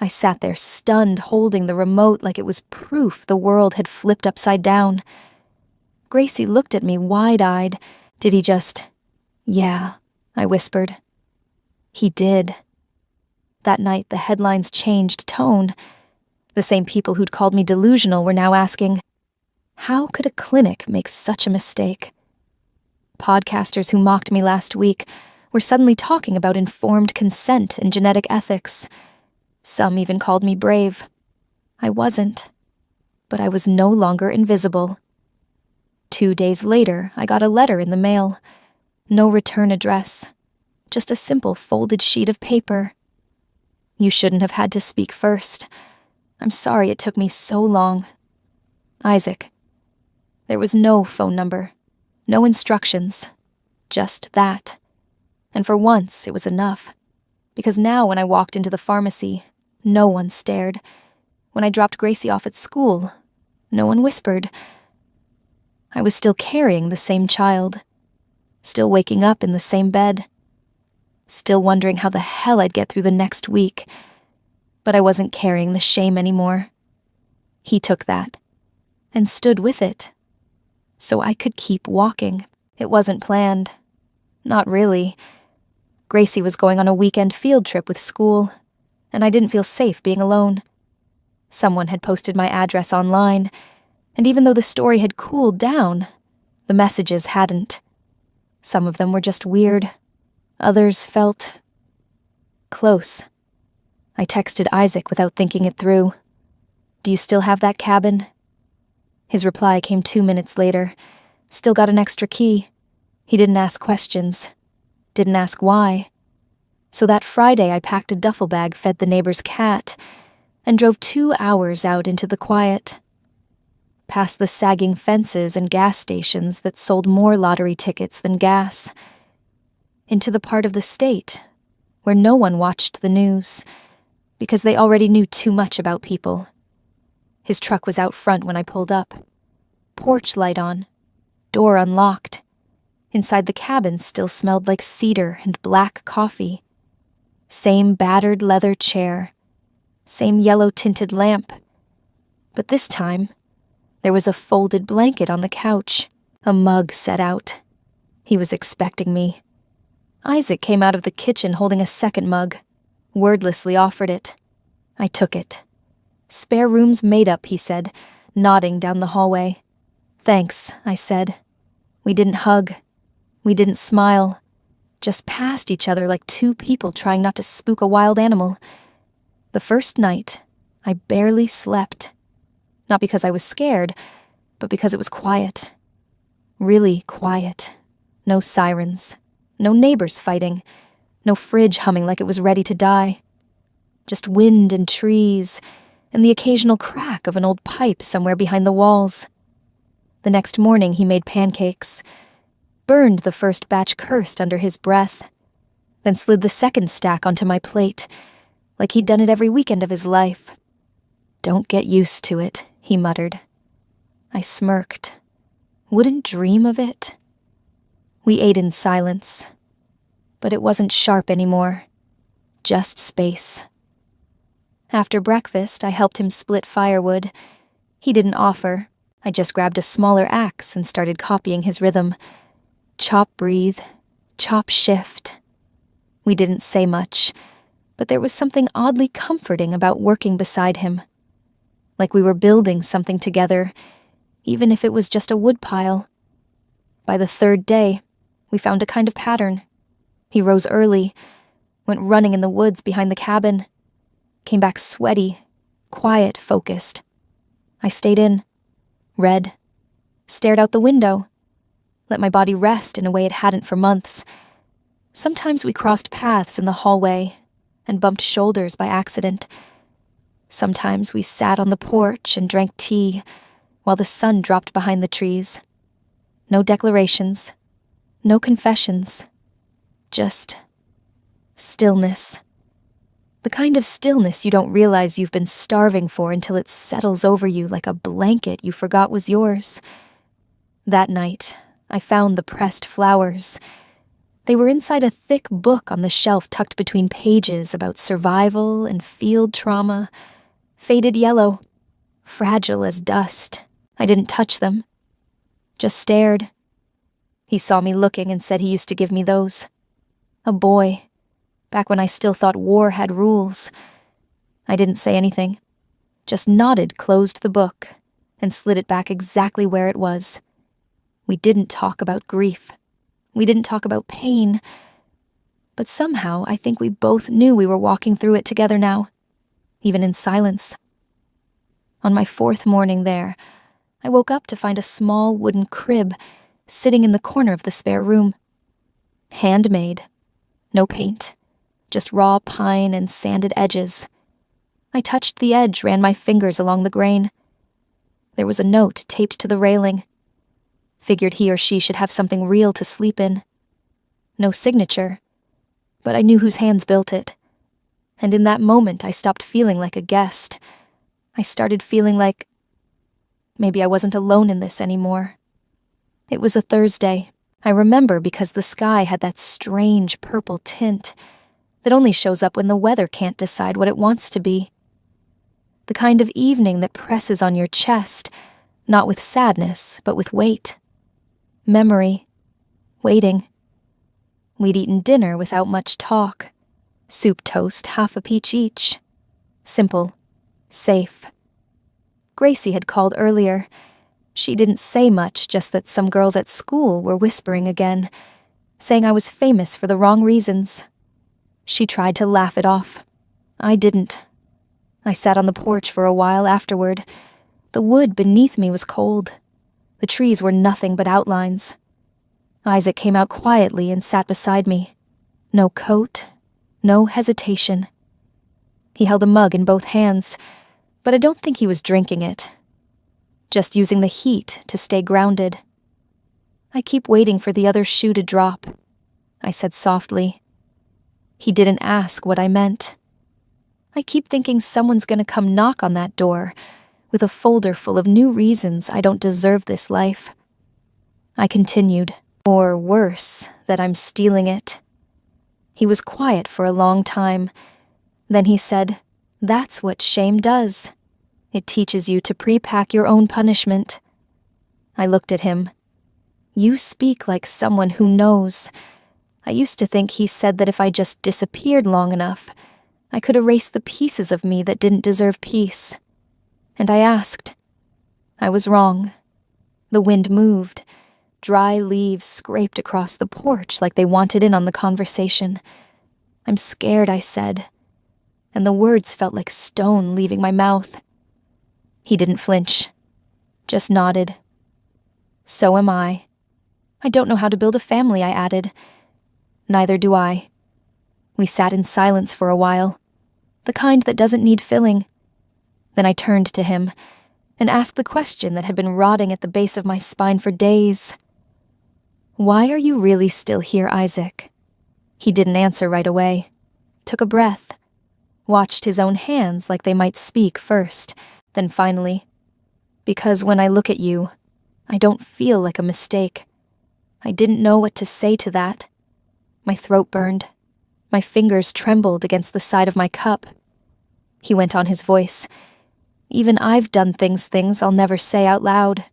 I sat there stunned, holding the remote like it was proof the world had flipped upside down. Gracie looked at me wide-eyed. Did he just... Yeah, I whispered. He did. That night, the headlines changed tone. The same people who'd called me delusional were now asking, how could a clinic make such a mistake? Podcasters who mocked me last week were suddenly talking about informed consent and genetic ethics. Some even called me brave. I wasn't. But I was no longer invisible. 2 days later, I got a letter in the mail. No return address. Just a simple folded sheet of paper. You shouldn't have had to speak first. I'm sorry it took me so long. Isaac. There was no phone number. No instructions. Just that. And for once, it was enough. Because now when I walked into the pharmacy, no one stared. When I dropped Gracie off at school, no one whispered. I was still carrying the same child. Still waking up in the same bed. Still wondering how the hell I'd get through the next week. But I wasn't carrying the shame anymore. He took that. And stood with it. So I could keep walking. It wasn't planned. Not really. Gracie was going on a weekend field trip with school, and I didn't feel safe being alone. Someone had posted my address online, and even though the story had cooled down, the messages hadn't. Some of them were just weird. Others felt... close. I texted Isaac without thinking it through. Do you still have that cabin? His reply came 2 minutes later. Still got an extra key. He didn't ask questions. Didn't ask why. So that Friday I packed a duffel bag, fed the neighbor's cat, and drove 2 hours out into the quiet. Past the sagging fences and gas stations that sold more lottery tickets than gas. Into the part of the state where no one watched the news, because they already knew too much about people. His truck was out front when I pulled up. Porch light on. Door unlocked. Inside the cabin still smelled like cedar and black coffee. Same battered leather chair. Same yellow-tinted lamp. But this time, there was a folded blanket on the couch, a mug set out. He was expecting me. Isaac came out of the kitchen holding a second mug, wordlessly offered it. I took it. Spare room's made up, he said, nodding down the hallway. Thanks, I said. We didn't hug. We didn't smile. Just passed each other like two people trying not to spook a wild animal. The first night, I barely slept. Not because I was scared, but because it was quiet. Really quiet. No sirens. No neighbors fighting. No fridge humming like it was ready to die. Just wind and trees, and the occasional crack of an old pipe somewhere behind the walls. The next morning he made pancakes, burned the first batch cursed under his breath, then slid the second stack onto my plate, like he'd done it every weekend of his life. Don't get used to it, he muttered. I smirked. Wouldn't dream of it. We ate in silence, but it wasn't sharp anymore. Just space. After breakfast, I helped him split firewood. He didn't offer. I just grabbed a smaller axe and started copying his rhythm. Chop, breathe. Chop, shift. We didn't say much, but there was something oddly comforting about working beside him. Like we were building something together, even if it was just a woodpile. By the third day, we found a kind of pattern. He rose early, went running in the woods behind the cabin, came back sweaty, quiet, focused. I stayed in, read, stared out the window, let my body rest in a way it hadn't for months. Sometimes we crossed paths in the hallway and bumped shoulders by accident. Sometimes we sat on the porch and drank tea while the sun dropped behind the trees. No declarations, no confessions, just stillness. The kind of stillness you don't realize you've been starving for until it settles over you like a blanket you forgot was yours. That night, I found the pressed flowers. They were inside a thick book on the shelf tucked between pages about survival and field trauma. Faded yellow, fragile as dust. I didn't touch them, just stared. He saw me looking and said he used to give me those. A boy, back when I still thought war had rules. I didn't say anything, just nodded, closed the book, and slid it back exactly where it was. We didn't talk about grief. We didn't talk about pain. But somehow I think we both knew we were walking through it together now, even in silence. On my 4th morning there, I woke up to find a small wooden crib sitting in the corner of the spare room. Handmade. No paint. Just raw pine and sanded edges. I touched the edge, ran my fingers along the grain. There was a note taped to the railing. Figured he or she should have something real to sleep in. No signature, but I knew whose hands built it. And in that moment, I stopped feeling like a guest. I started feeling like maybe I wasn't alone in this anymore. It was a Thursday. I remember because the sky had that strange purple tint that only shows up when the weather can't decide what it wants to be. The kind of evening that presses on your chest, not with sadness, but with weight. Memory. Waiting. We'd eaten dinner without much talk. Soup toast, half a peach each. Simple. Safe. Gracie had called earlier. She didn't say much, just that some girls at school were whispering again, saying I was famous for the wrong reasons. She tried to laugh it off. I didn't. I sat on the porch for a while afterward. The wood beneath me was cold. The trees were nothing but outlines. Isaac came out quietly and sat beside me. No coat, no hesitation. He held a mug in both hands, but I don't think he was drinking it. Just using the heat to stay grounded. I keep waiting for the other shoe to drop, I said softly. He didn't ask what I meant. I keep thinking someone's gonna come knock on that door with a folder full of new reasons I don't deserve this life. I continued, or worse, that I'm stealing it. He was quiet for a long time. Then he said, "That's what shame does. It teaches you to pre-pack your own punishment." I looked at him. You speak like someone who knows. I used to think he said that if I just disappeared long enough, I could erase the pieces of me that didn't deserve peace. And I asked. I was wrong. The wind moved. Dry leaves scraped across the porch like they wanted in on the conversation. "I'm scared," I said, and the words felt like stone leaving my mouth. He didn't flinch, just nodded. "So am I. I don't know how to build a family," I added. "Neither do I." We sat in silence for a while, the kind that doesn't need filling. Then I turned to him and asked the question that had been rotting at the base of my spine for days. "Why are you really still here, Isaac?" He didn't answer right away, took a breath, watched his own hands like they might speak first, then finally, "Because when I look at you, I don't feel like a mistake." I didn't know what to say to that. My throat burned. My fingers trembled against the side of my cup. He went on, his voice. "Even I've done things I'll never say out loud.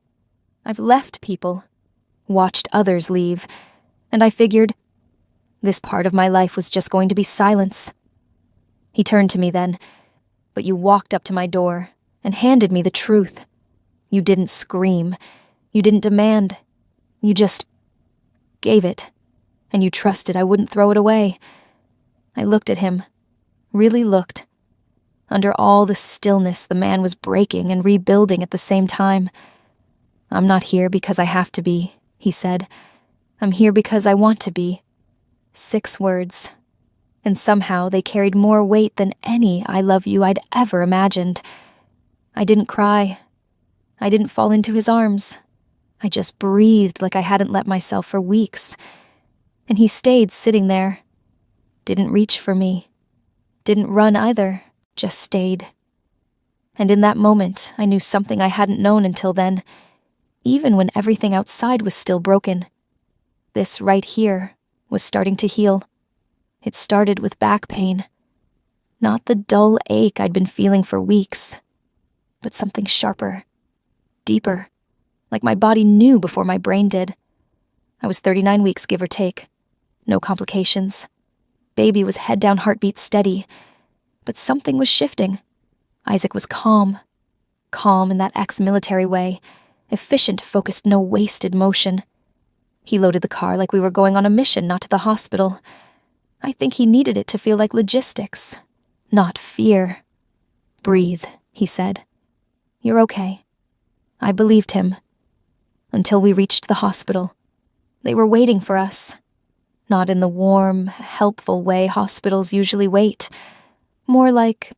I've left people, watched others leave, and I figured this part of my life was just going to be silence." He turned to me then, "But you walked up to my door and handed me the truth. You didn't scream. You didn't demand. You just gave it, and you trusted I wouldn't throw it away." I looked at him, really looked. Under all the stillness, the man was breaking and rebuilding at the same time. "I'm not here because I have to be," he said. "I'm here because I want to be. 6 words. And somehow they carried more weight than any "I love you" I'd ever imagined. I didn't cry. I didn't fall into his arms. I just breathed like I hadn't let myself for weeks. And he stayed sitting there. Didn't reach for me. Didn't run either. Just stayed. And in that moment, I knew something I hadn't known until then, even when everything outside was still broken. This right here was starting to heal. It started with back pain. Not the dull ache I'd been feeling for weeks, but something sharper, deeper, like my body knew before my brain did. I was 39 weeks, give or take. No complications. Baby was head down, heartbeat steady. But something was shifting. Isaac was calm. Calm in that ex-military way. Efficient, focused, no wasted motion. He loaded the car like we were going on a mission, not to the hospital. I think he needed it to feel like logistics, not fear. "Breathe," he said. "You're okay." I believed him. Until we reached the hospital. They were waiting for us. Not in the warm, helpful way hospitals usually wait. More like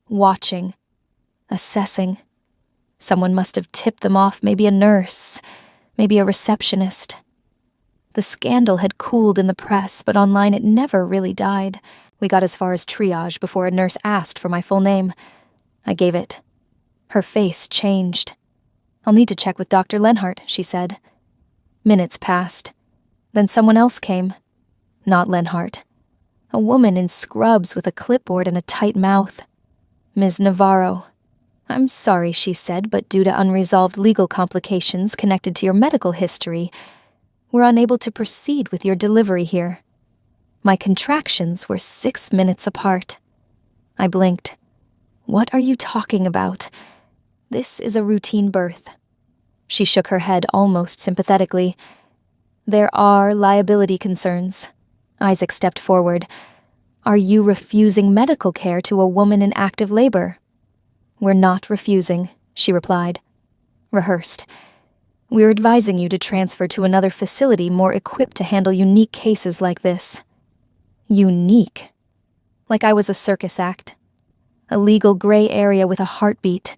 watching, assessing. Someone must have tipped them off, maybe a nurse, maybe a receptionist. The scandal had cooled in the press, but online it never really died. We got as far as triage before a nurse asked for my full name. I gave it. Her face changed. "I'll need to check with Dr. Lenhart," she said. Minutes passed. Then someone else came. Not Lenhart. A woman in scrubs with a clipboard and a tight mouth. "Ms. Navarro. I'm sorry," she said, "but due to unresolved legal complications connected to your medical history, we're unable to proceed with your delivery here." My contractions were 6 minutes apart. I blinked. "What are you talking about? This is a routine birth." She shook her head almost sympathetically. "There are liability concerns." Isaac stepped forward. "Are you refusing medical care to a woman in active labor?" "We're not refusing," she replied. Rehearsed. "We're advising you to transfer to another facility more equipped to handle unique cases like this." Unique. Like I was a circus act. A legal gray area with a heartbeat.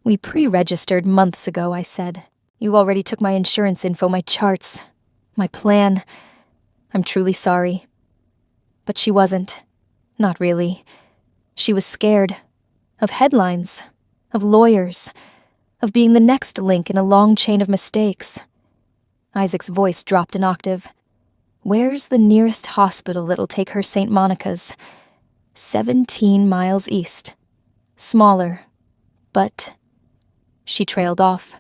"We pre-registered months ago," I said. "You already took my insurance info, my charts, my plan. I'm truly sorry." But she wasn't. Not really. She was scared. Of headlines. Of lawyers. Of being the next link in a long chain of mistakes. Isaac's voice dropped an octave. "Where's the nearest hospital that'll take her? St. Monica's. 17 miles east. Smaller. But..." She trailed off.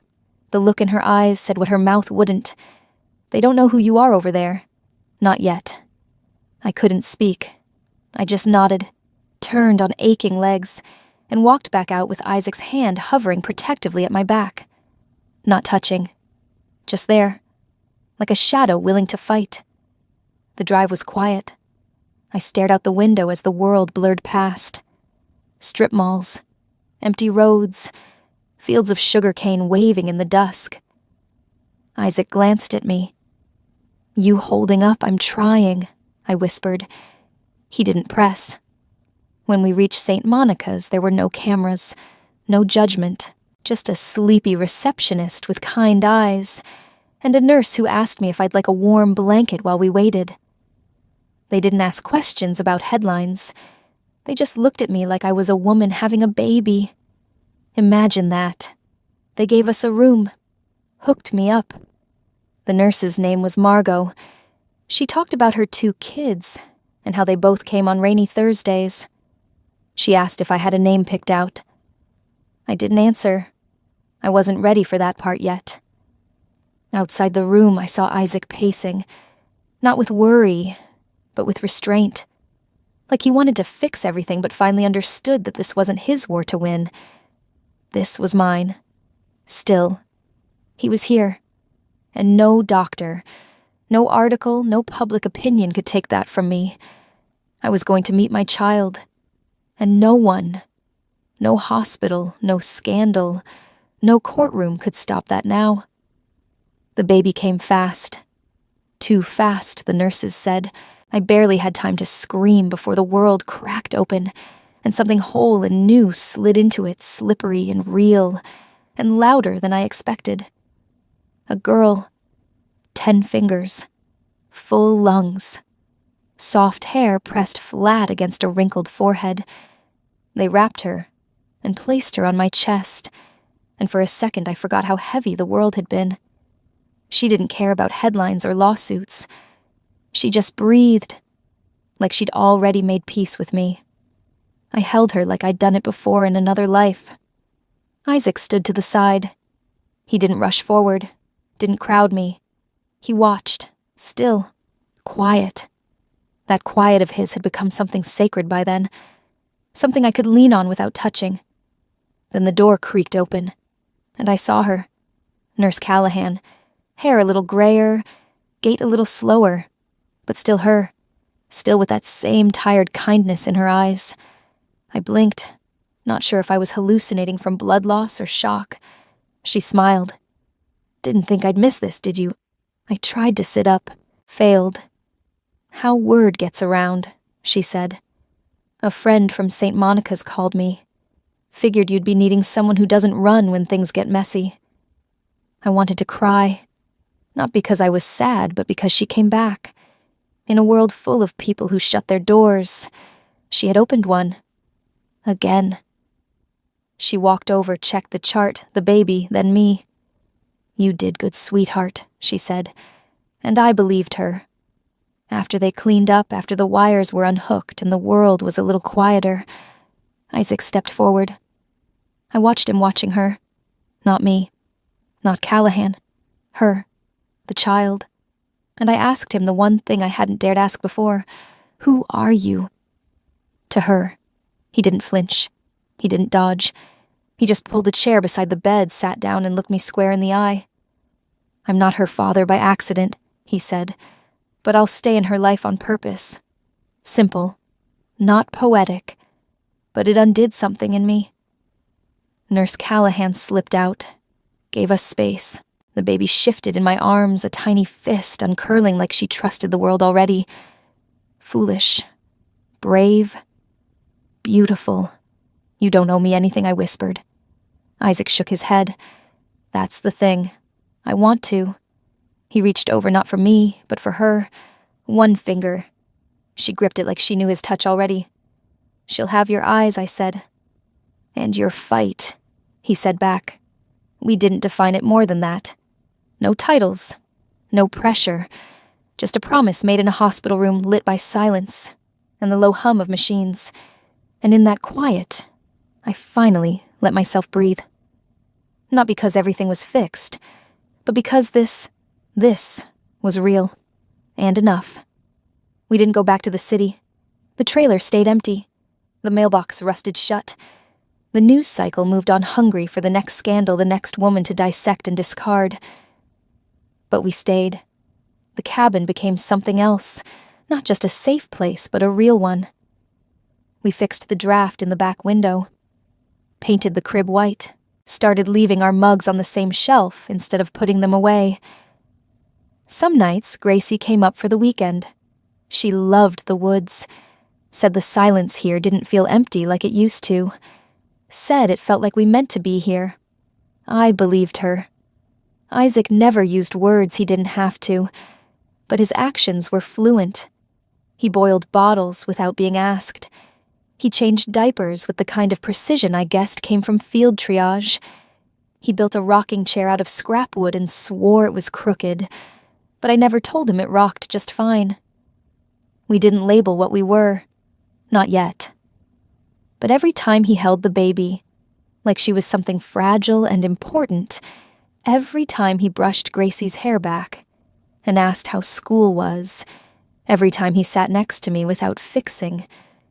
The look in her eyes said what her mouth wouldn't. "They don't know who you are over there. Not yet." I couldn't speak. I just nodded, turned on aching legs, and walked back out with Isaac's hand hovering protectively at my back. Not touching. Just there. Like a shadow willing to fight. The drive was quiet. I stared out the window as the world blurred past. Strip malls. Empty roads. Fields of sugarcane waving in the dusk. Isaac glanced at me. "You holding up? I'm trying," I whispered. He didn't press. When we reached St. Monica's, there were no cameras, no judgment, just a sleepy receptionist with kind eyes, and a nurse who asked me if I'd like a warm blanket while we waited. They didn't ask questions about headlines. They just looked at me like I was a woman having a baby. Imagine that. They gave us a room. Hooked me up. The nurse's name was Margot. She talked about her 2 kids, and how they both came on rainy Thursdays. She asked if I had a name picked out. I didn't answer. I wasn't ready for that part yet. Outside the room, I saw Isaac pacing, not with worry, but with restraint. Like he wanted to fix everything but finally understood that this wasn't his war to win. This was mine. Still. He was here. And no doctor, no article, no public opinion could take that from me. I was going to meet my child. And no one, no hospital, no scandal, no courtroom could stop that now. The baby came fast. Too fast, the nurses said. I barely had time to scream before the world cracked open, and something whole and new slid into it, slippery and real, and louder than I expected. A girl. 10 fingers. Full lungs. Soft hair pressed flat against a wrinkled forehead. They wrapped her and placed her on my chest, and for a second I forgot how heavy the world had been. She didn't care about headlines or lawsuits. She just breathed, like she'd already made peace with me. I held her like I'd done it before in another life. Isaac stood to the side. He didn't rush forward, didn't crowd me. He watched, still, quiet. That quiet of his had become something sacred by then, something I could lean on without touching. Then the door creaked open, and I saw her. Nurse Callahan, hair a little grayer, gait a little slower, but still her, still with that same tired kindness in her eyes. I blinked, not sure if I was hallucinating from blood loss or shock. She smiled. "Didn't think I'd miss this, did you?" I tried to sit up, failed. "How word gets around," she said. "A friend from St. Monica's called me. Figured you'd be needing someone who doesn't run when things get messy." I wanted to cry. Not because I was sad, but because she came back. In a world full of people who shut their doors, she had opened one. Again. She walked over, checked the chart, the baby, then me. "You did good, sweetheart," she said, and I believed her. After they cleaned up, after the wires were unhooked and the world was a little quieter, Isaac stepped forward. I watched him watching her. Not me. Not Callahan. Her. The child. And I asked him the one thing I hadn't dared ask before. "Who are you?" To her. He didn't flinch. He didn't dodge. He just pulled a chair beside the bed, sat down, and looked me square in the eye. "I'm not her father by accident," he said, "but I'll stay in her life on purpose. Simple. Not poetic. But it undid something in me." Nurse Callahan slipped out, gave us space. The baby shifted in my arms, a tiny fist uncurling like she trusted the world already. Foolish. Brave. Beautiful. "You don't owe me anything," I whispered. Isaac shook his head. "That's the thing. I want to." He reached over not for me, but for her. One finger. She gripped it like she knew his touch already. "She'll have your eyes," I said. "And your fight," he said back. We didn't define it more than that. No titles. No pressure. Just a promise made in a hospital room lit by silence and the low hum of machines. And in that quiet, I finally let myself breathe. Not because everything was fixed, but because this was real. And enough. We didn't go back to the city. The trailer stayed empty. The mailbox rusted shut. The news cycle moved on hungry for the next scandal, the next woman to dissect and discard. But we stayed. The cabin became something else, not just a safe place, but a real one. We fixed the draft in the back window, painted the crib white, started leaving our mugs on the same shelf instead of putting them away. Some nights, Gracie came up for the weekend. She loved the woods, said the silence here didn't feel empty like it used to, said it felt like we meant to be here. I believed her. Isaac never used words he didn't have to, but his actions were fluent. He boiled bottles without being asked. He changed diapers with the kind of precision I guessed came from field triage. He built a rocking chair out of scrap wood and swore it was crooked, but I never told him it rocked just fine. We didn't label what we were. Not yet. But every time he held the baby, like she was something fragile and important, every time he brushed Gracie's hair back and asked how school was, every time he sat next to me without fixing,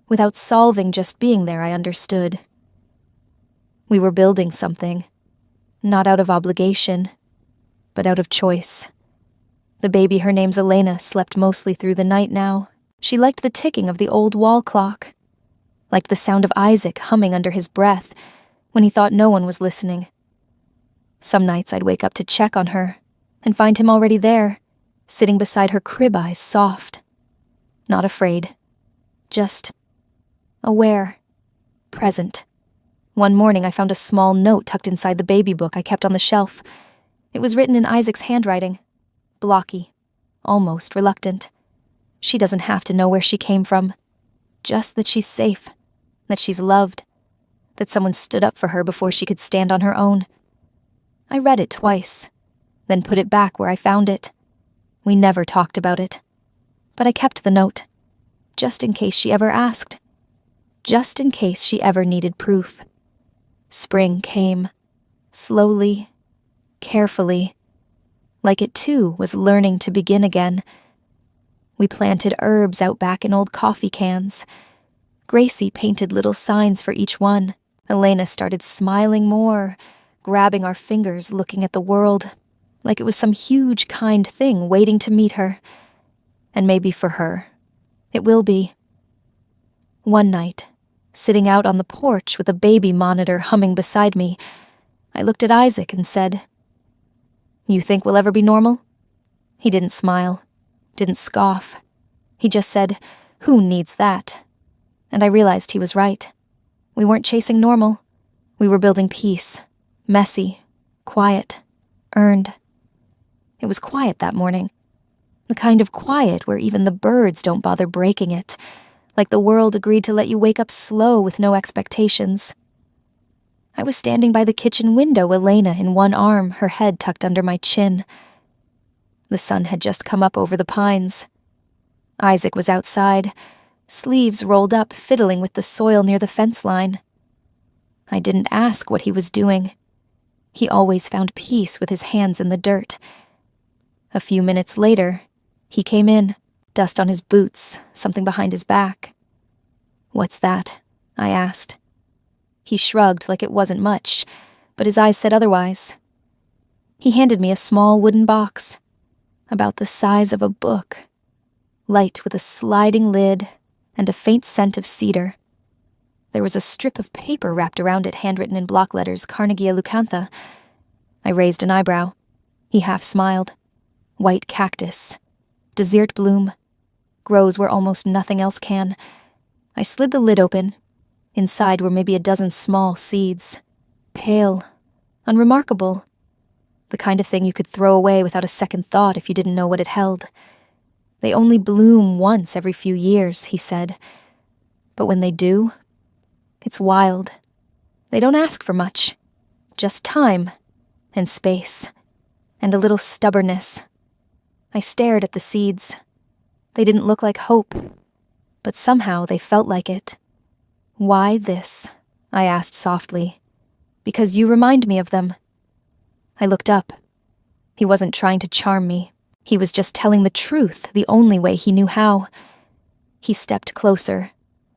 without solving, just being there, I understood. We were building something, not out of obligation, but out of choice. The baby, her name's Elena, slept mostly through the night now. She liked the ticking of the old wall clock, liked the sound of Isaac humming under his breath when he thought no one was listening. Some nights I'd wake up to check on her and find him already there, sitting beside her crib, eyes soft. Not afraid. Just aware. Present. One morning I found a small note tucked inside the baby book I kept on the shelf. It was written in Isaac's handwriting. Blocky. Almost reluctant. She doesn't have to know where she came from. Just that she's safe. That she's loved. That someone stood up for her before she could stand on her own. I read it twice, then put it back where I found it. We never talked about it. But I kept the note, just in case she ever asked. Just in case she ever needed proof. Spring came, slowly, carefully, like it too was learning to begin again. We planted herbs out back in old coffee cans. Gracie painted little signs for each one. Elena started smiling more, grabbing our fingers, looking at the world, like it was some huge, kind thing waiting to meet her. And maybe for her, it will be. One night, sitting out on the porch with a baby monitor humming beside me, I looked at Isaac and said, "You think we'll ever be normal?" He didn't smile, didn't scoff. He just said, "Who needs that?" And I realized he was right. We weren't chasing normal. We were building peace. Messy, quiet, earned. It was quiet that morning. The kind of quiet where even the birds don't bother breaking it, like the world agreed to let you wake up slow with no expectations. I was standing by the kitchen window, Elena in one arm, her head tucked under my chin. The sun had just come up over the pines. Isaac was outside, sleeves rolled up, fiddling with the soil near the fence line. I didn't ask what he was doing. He always found peace with his hands in the dirt. A few minutes later, he came in, dust on his boots, something behind his back. "What's that?" I asked. He shrugged like it wasn't much, but his eyes said otherwise. He handed me a small wooden box, about the size of a book, light with a sliding lid and a faint scent of cedar. There was a strip of paper wrapped around it, handwritten in block letters, Carnegie Leucantha. I raised an eyebrow. He half smiled. White cactus. Desert bloom. Grows where almost nothing else can. I slid the lid open. Inside were maybe a dozen small seeds. Pale. Unremarkable. The kind of thing you could throw away without a second thought if you didn't know what it held. They only bloom once every few years, he said. But when they do, it's wild. They don't ask for much. Just time, and space, and a little stubbornness. I stared at the seeds. They didn't look like hope, but somehow they felt like it. "Why this?" I asked softly. "Because you remind me of them." I looked up. He wasn't trying to charm me. He was just telling the truth the only way he knew how. He stepped closer,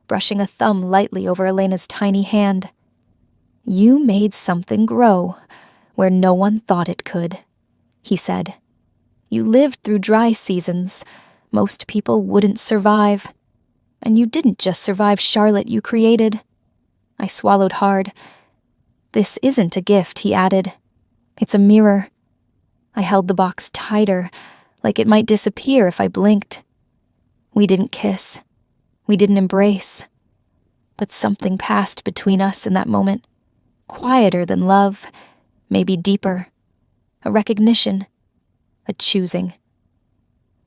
brushing a thumb lightly over Elena's tiny hand. "You made something grow where no one thought it could," he said. "You lived through dry seasons. Most people wouldn't survive. And you didn't just survive, Charlotte, you created." I swallowed hard. "This isn't a gift," he added. "It's a mirror." I held the box tighter, like it might disappear if I blinked. We didn't kiss. We didn't embrace. But something passed between us in that moment. Quieter than love, maybe deeper. A recognition. A choosing.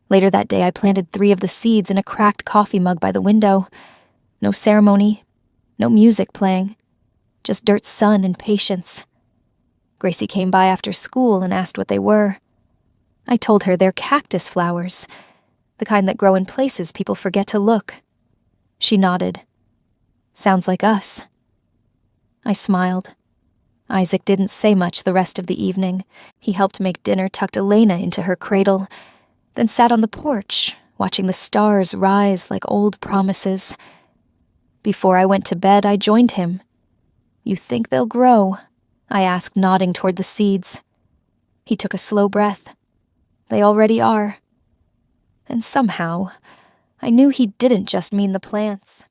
Later that day, I planted 3 of the seeds in a cracked coffee mug by the window. No ceremony, no music playing, just dirt, sun, and patience. Gracie came by after school and asked what they were. I told her they're cactus flowers, the kind that grow in places people forget to look. She nodded. "Sounds like us." I smiled. Isaac didn't say much the rest of the evening. He helped make dinner, tucked Elena into her cradle, then sat on the porch, watching the stars rise like old promises. Before I went to bed, I joined him. "You think they'll grow?" I asked, nodding toward the seeds. He took a slow breath. "They already are." And somehow, I knew he didn't just mean the plants.